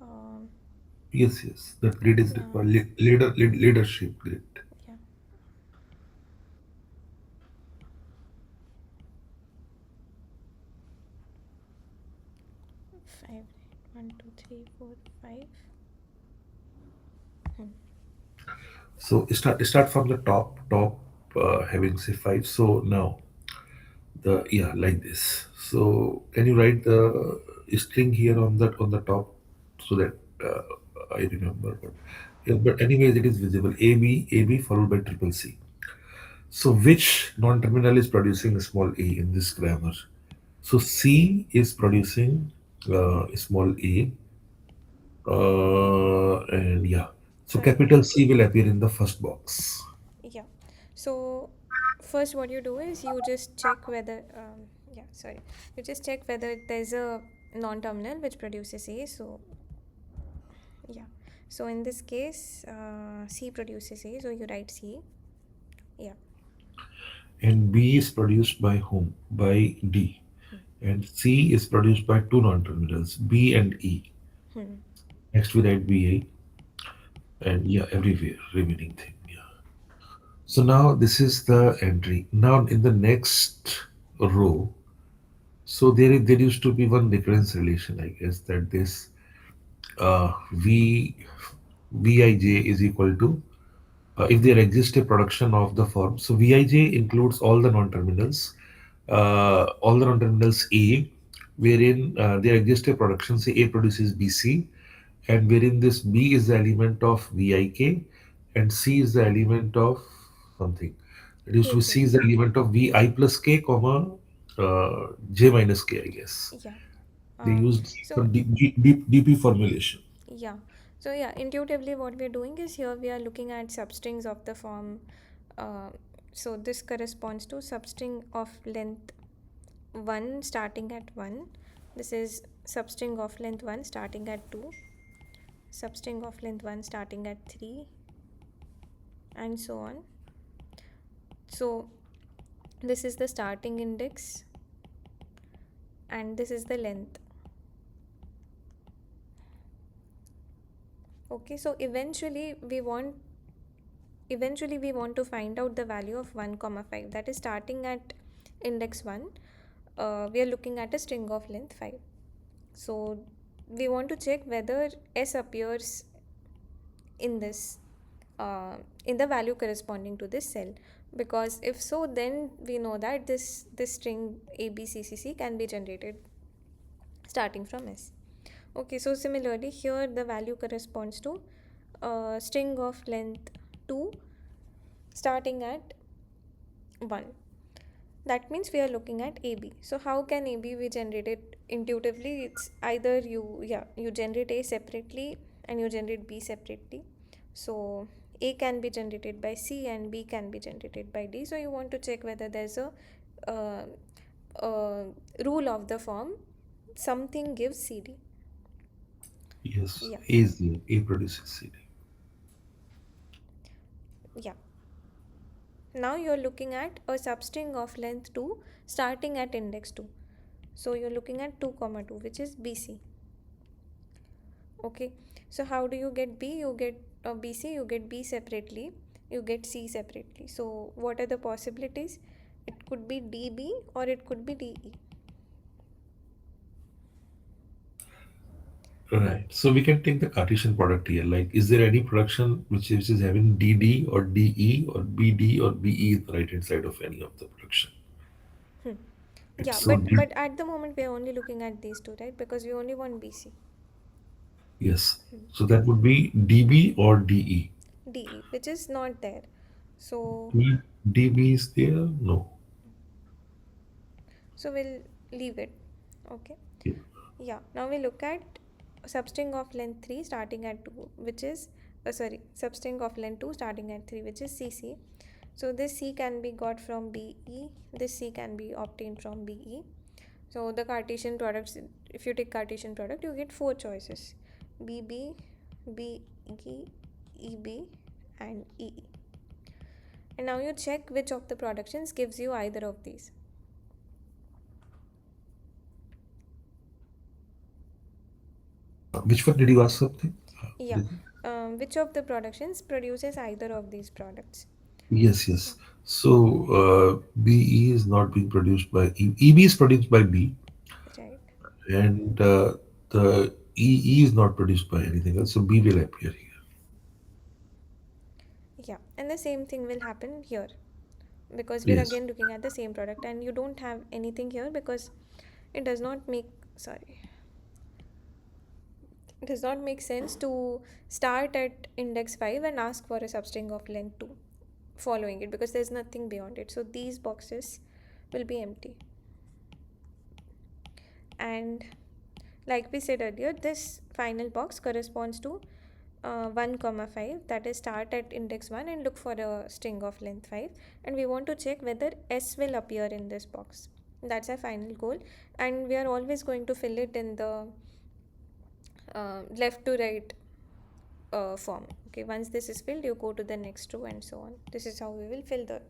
Um,
Yes, yes. That grid is
yeah,
required. Leadership grid.
yeah. 5, 1, 2, 3, 4, 5. Hmm.
So start from the top having say 5. So now the yeah like this. So can you write the string here on the top so that I remember. But yeah, but anyways, it is visible. A B followed by triple C. So which non-terminal is producing a small a in this grammar? So C is producing small a, and yeah. So
So
capital C will appear in the first box.
yeah, so first what you do is you just check whether you just check whether there's a non-terminal which produces a. So yeah, so in this case c produces a, so you write c. Yeah.
And B is produced by whom? By D.
Hmm.
And C is produced by two non-terminals, B and E.
Hmm.
Next we write BA, and yeah, everywhere remaining thing. Yeah. So now this is the entry. Now in the next row, so there used to be one difference relation, I guess, that this V Vij is equal to if there exists a production of the form. So Vij includes all the non-terminals A, wherein there exists a production, say A produces BC, and wherein this B is the element of Vik, and C is the element of something. That used to be C is
kk.
the element of Vi plus K, comma J minus K, I guess.
Yeah.
They
uh,
used
so
some DP formulation.
yeah, so yeah, intuitively what we're doing is here we are looking at substrings of the form. uh, so this corresponds to substring of length 1 starting at 1. This is substring of length 1 starting at 2, substring of length 1 starting at 3, and so on. So this is the starting index and this is the length. Okay, so eventually we want to find out the value of 1 comma 5, that is starting at index 1. we are looking at a string of length 5. So we want to check whether s appears in this in the value corresponding to this cell, because if so, then we know that this string abccc can be generated starting from s. Okay, so similarly here the value corresponds to a string of length 2 starting at 1. That means we are looking at AB. So how can AB be generated intuitively? It's either you generate A separately and you generate B separately. So A can be generated by C and B can be generated by D. So you want to check whether there's uh, a rule of the form something gives CD.
Yes,
Yeah,
A is there. A produces CD.
yeah. Now you're looking at a substring of length 2 starting at index 2. So you're looking at 2 comma 2, which is BC. Okay, so how do you get B? You get BC, you get B separately, you get C separately. So what are the possibilities? It could be DB or it could be DE.
Right. So we can take the Cartesian product here. Like, is there any production which is having DD or DE or BD or BE in the right hand side of any of the production?
Hmm.
Right.
Yeah,
So
but at the moment we are only looking at these two, right? Because we only want BC.
yes. So that would be DB or DE.
DE, which is not there. So
DB is there? No.
we'll leave it. Okay.
Yeah.
Yeah, now we look at substring of length 3 starting at 2, which is substring of length 2 starting at 3, which is CC. So this C can be got from BE, this C can be obtained from BE. So the Cartesian products, if you take Cartesian product, you get four choices: BB, BE, EB, and EE. And now you check which of the productions gives you either of these.
Which one did you ask something?
Yeah, which of the productions produces either of these products?
Yes,
So,
yes. So BE is not being produced by EB is produced by B,
right.
and the EE is not produced by anything else. So B will appear here.
Yeah, and the same thing will happen here because we're
Yes.
again looking at the same product, and you don't have anything here because it does not make sorry it does not make sense to start at index 5 and ask for a substring of length 2 following it, because there's nothing beyond it. So these boxes will be empty. And like we said earlier, this final box corresponds to 1 comma 5, that is start at index 1 and look for a string of length 5, and we want to check whether s will appear in this box. That's our final goal, and we are always going to fill it in the left to right form. Okay, once this is filled, you go to the next row and so on. This is how we will fill the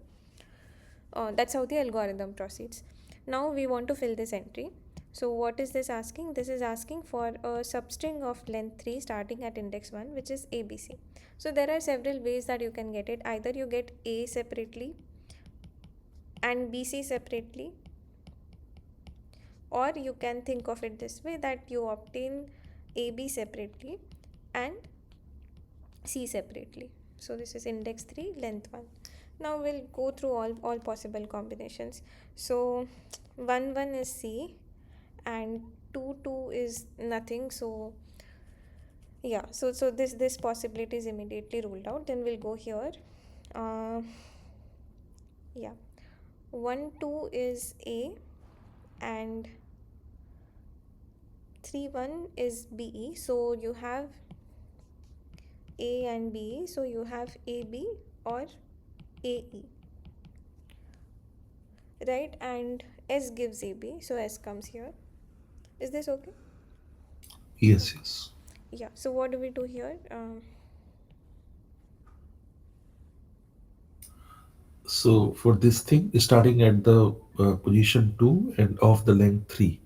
that's how the algorithm proceeds. Now we want to fill this entry. So what is this asking? This is asking for a substring of length 3 starting at index 1, which is ABC. So there are several ways that you can get it. Either you get A separately and BC separately, or you can think of it this way, that you obtain AB separately and C separately. So this is index 3 length 1. Now we'll go through all possible combinations. So 1 1 is C and 2 2 is nothing. So yeah, so this possibility is immediately ruled out. Then we'll go here. uh, yeah, 1 2 is A and 3 1 is BE. So you have A and BE, so you have AB or AE, right? And S gives AB, so S comes here. Is this okay?
Yes, yes.
Yeah, so what do we do here?
So for this thing, starting at the position 2 and of the length 3.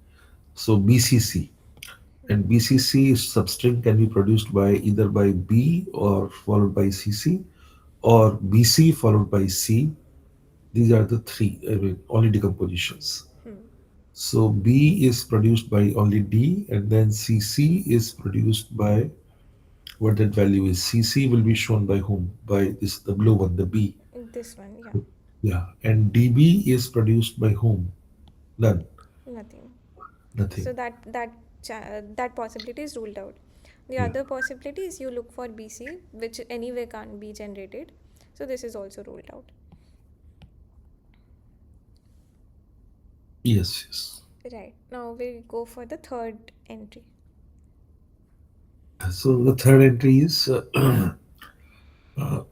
So BCC. And BCC substring can be produced by either by B or followed by CC, or BC followed by C. These are the three, I mean, only decompositions.
Hmm.
So B is produced by only D, and then CC is produced by what that value is. CC will be shown by whom? By this the blue one, the B.
This one, yeah,
Yeah, and DB is produced by whom? None,
nothing.
nothing.
So that possibility is ruled out. The
Yeah.
other possibility is you look for BC, which anyway can't be generated. So this is also ruled out.
Yes, yes.
Right. Now we'll go for the third entry.
So the third entry is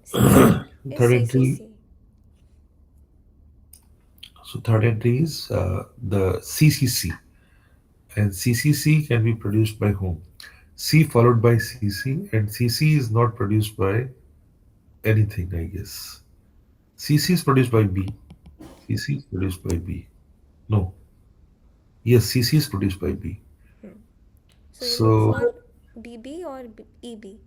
CC is
third entry.
CCC.
So third entry is the CCC, and CCC can be produced by whom? C followed by CC, and CC is not produced by anything, I guess. CC is produced by B. CC is produced by B. No. Yes, CC is produced by B.
Hmm. So you look
So
for BB or EB.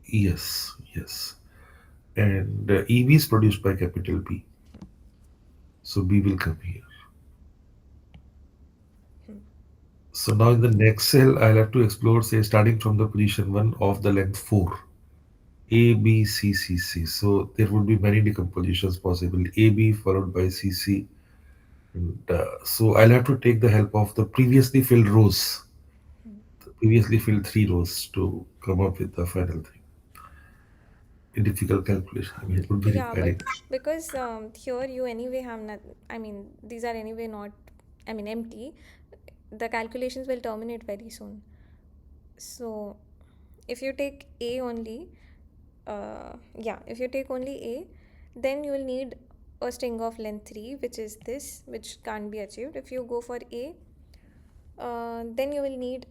yes, yes. And EB is produced by capital B. So B will come here.
Hmm.
So now in the next cell, I'll have to explore, say, starting from the position 1 of the length 4. A, B, C, C, C. So there would be many decompositions possible. A, B followed by C, C. And, so I'll have to take the help of the previously filled rows, the previously filled 3 rows to come up with the final thing. A difficult calculation. I mean, it would be
Yeah, but
requiring.
because here you anyway have not, I mean, these are anyway not, I mean, empty. The calculations will terminate very soon. So if you take A only, yeah, if you take only A, then you will need a string of length 3, which is this, which can't be achieved. If you go for A, then you will need,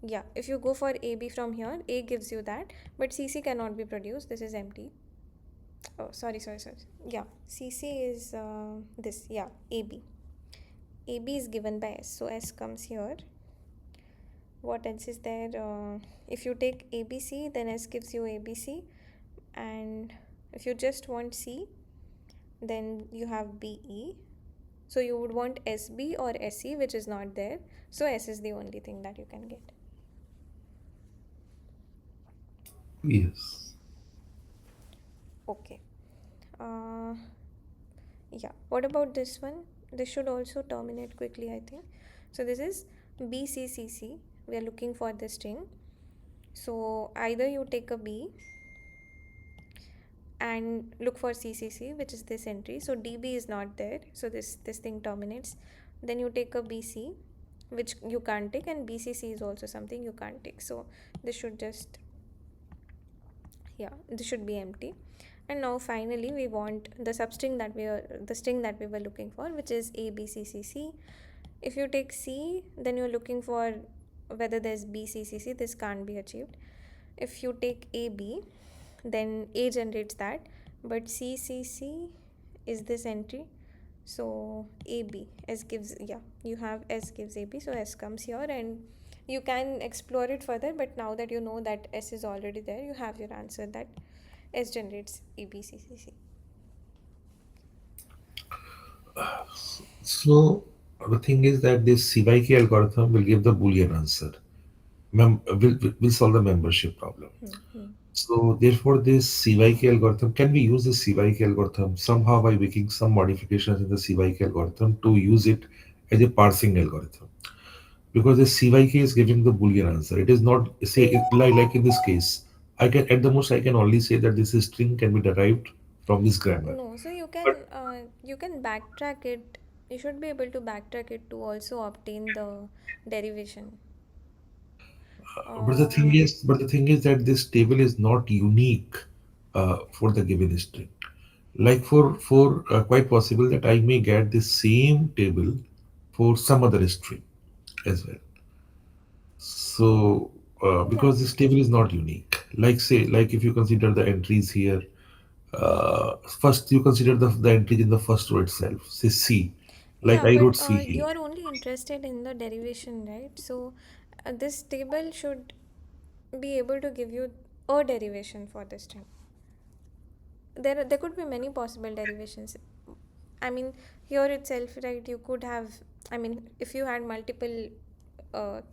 yeah, if you go for AB from here, A gives you that, but CC cannot be produced. This is empty. Oh, sorry. Yeah, CC is this, yeah, AB. AB is given by S, so S comes here. What else is there? If you take ABC, then S gives you ABC, and if you just want C, then you have BE. So you would want SB or SE, which is not there. So S is the only thing that you can get.
Yes.
Okay. Uh, yeah. What about this one? This should also terminate quickly, I think. So this is BCCC. We are looking for this string. So either you take a B and look for CCC, which is this entry. So DB is not there, so this thing terminates. Then you take a BC, which you can't take, and BCC is also something you can't take. So this should just, yeah, this should be empty. And now finally we want the substring that we are the string that we were looking for, which is ABCCC. If you take C, then you're looking for whether there's BCCC. This can't be achieved. If you take AB, then A generates that, but CCC is this entry. So AB, S gives, yeah, you have S gives AB, so S comes here, and you can explore it further, but now that you know that S is already there, you have your answer that S generates ABCCC.
So the thing is that this CYK algorithm will give the Boolean answer. Will solve the membership problem.
Hmm.
So therefore, this CYK algorithm, can we use the CYK algorithm somehow by making some modifications in the CYK algorithm to use it as a parsing algorithm? Because the CYK is giving the Boolean answer. It is not say it like in this case. I can at the most I can only say that this string can be derived from this grammar.
No, so
But
you can backtrack it. You should be able to backtrack it to also obtain the derivation.
but the
Uh,
thing is, that this table is not unique for the given string. Like for quite possible that I may get the same table for some other string as well. So
yeah,
because this table is not unique, like say like if you consider the entries here, first you consider the entries in the first row itself. Say C, like
yeah,
I
but
wrote C
you
here.
are only interested in the derivation, right? So this table should be able to give you a derivation for this string. There could be many possible derivations. I mean, here itself, right, you could have, I mean, if you had multiple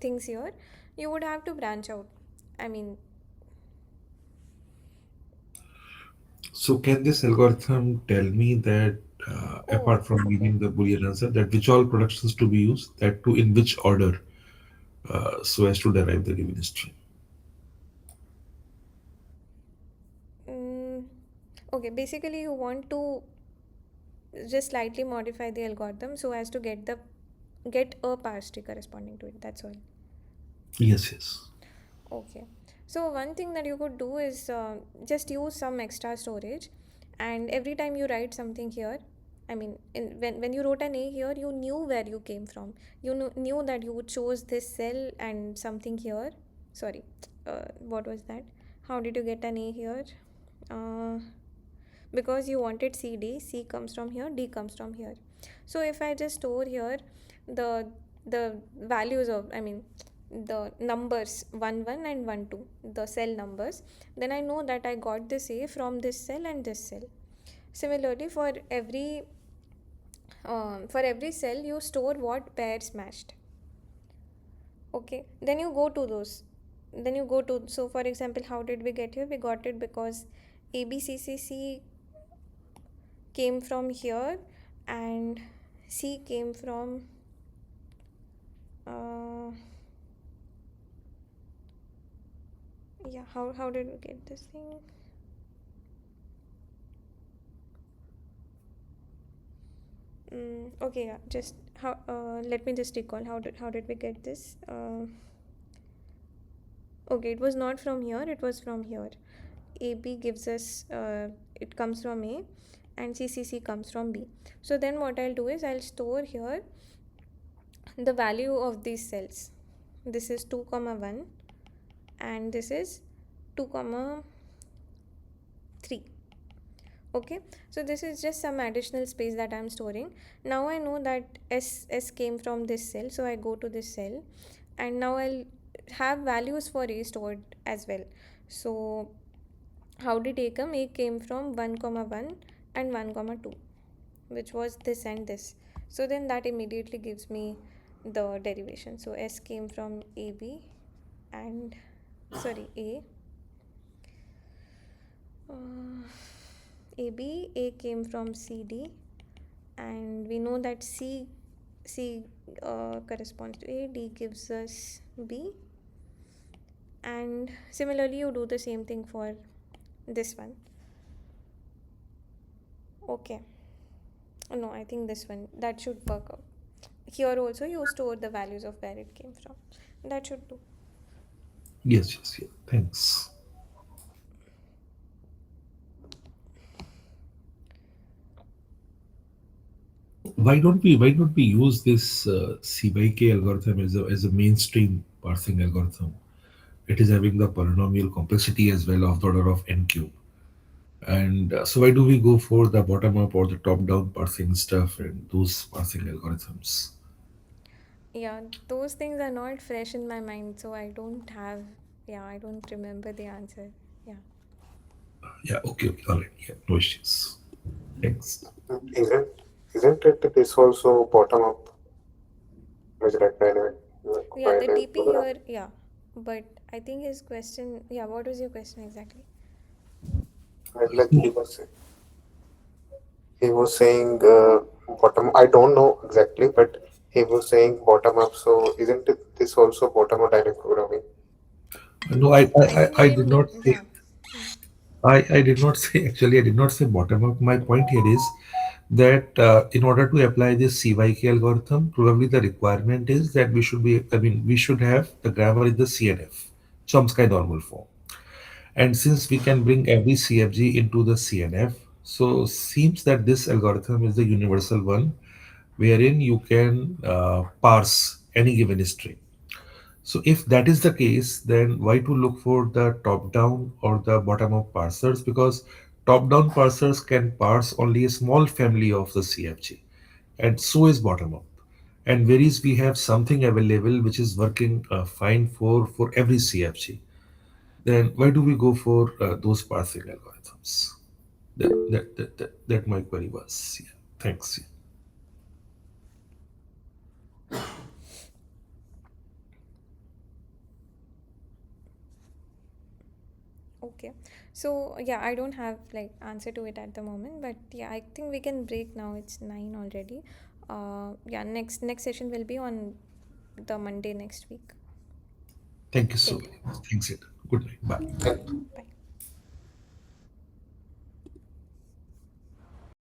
things here, you would have to branch out. I mean,
So can this algorithm tell me that,
oh,
apart from giving the Boolean answer, that which all productions to be used, that to in which order, so as to derive the given string?
mm, okay, basically, you want to just slightly modify the algorithm so as to get a parse tree corresponding to it. That's all.
Yes, yes.
Okay. So one thing that you could do is just use some extra storage, and every time you write something here, I mean, when you wrote an A here, you knew where you came from. You knew that you chose this cell and something here. Sorry, what was that? How did you get an A here? Uh, because you wanted CD, C comes from here, D comes from here. So if I just store here the values of, I mean, the numbers 1 1 and 1 2, the cell numbers, then I know that I got this A from this cell and this cell. Similarly, for every cell you store what pairs matched. Okay, then you go to those, then you go to, so for example, how did we get here? We got it because ABCCC came from here and C came from uh, yeah, how did we get this thing? Okay, yeah, just how let me just recall how did we get this. Okay, it was not from here, it was from here. AB gives us it comes from A and CCC comes from B. So then what I'll do is I'll store here the value of these cells. This is 2 comma 1 and this is 2 comma 3. Okay, so this is just some additional space that I'm storing. Now I know that S came from this cell, so I go to this cell and now I'll have values for A stored as well. So how did A come? A came from 1 comma 1 and 1 comma 2, which was this and this. So then that immediately gives me the derivation. So S came from AB and sorry A. Uh, A came from CD, and we know that C corresponds to A, D gives us B, and similarly you do the same thing for this one. Okay, no, I think this one, that should work out. Here also you store the values of where it came from. That should do.
Yes, yes, yes. Thanks. Why don't we use this C by K algorithm as a mainstream parsing algorithm? It is having the polynomial complexity as well of the order of n cube. And so why do we go for the bottom up or the top down parsing stuff and those parsing algorithms?
Yeah, those things are not fresh in my mind, so I don't remember the answer. Yeah.
Yeah, okay, okay, all right, yeah, no issues. Thanks.
Isn't isn't it this also bottom up with red dynamic
Yeah, the
violence
DP
program?
here, yeah. But I think his question, yeah, what was your question exactly?
Like he was saying bottom. I don't know exactly, but he was saying bottom up. So isn't it this also bottom up dynamic programming?
No,
I think he
I
didn't
did
mean,
not say.
yeah. Mm.
I did not say, actually, I did not say bottom up. My point here is that in order to apply this CYK algorithm, probably the requirement is that we should have the grammar in the CNF, Chomsky normal form. And since we can bring every CFG into the CNF, so seems that this algorithm is the universal one wherein you can parse any given string. So if that is the case, then why to look for the top-down or the bottom-up parsers? Because top-down parsers can parse only a small family of the CFG, and so is bottom-up. And whereas we have something available which is working fine for every CFG, then why do we go for those parsing algorithms? That my query was. Yeah. Thanks.
Okay. So yeah, I don't have like answer to it at the moment, but yeah, I think we can break now. It's 9 already. Yeah, next session will be on the Monday next week.
Thank you so
Thank you.
very much. Thanks, it. Good night. Bye.
Bye.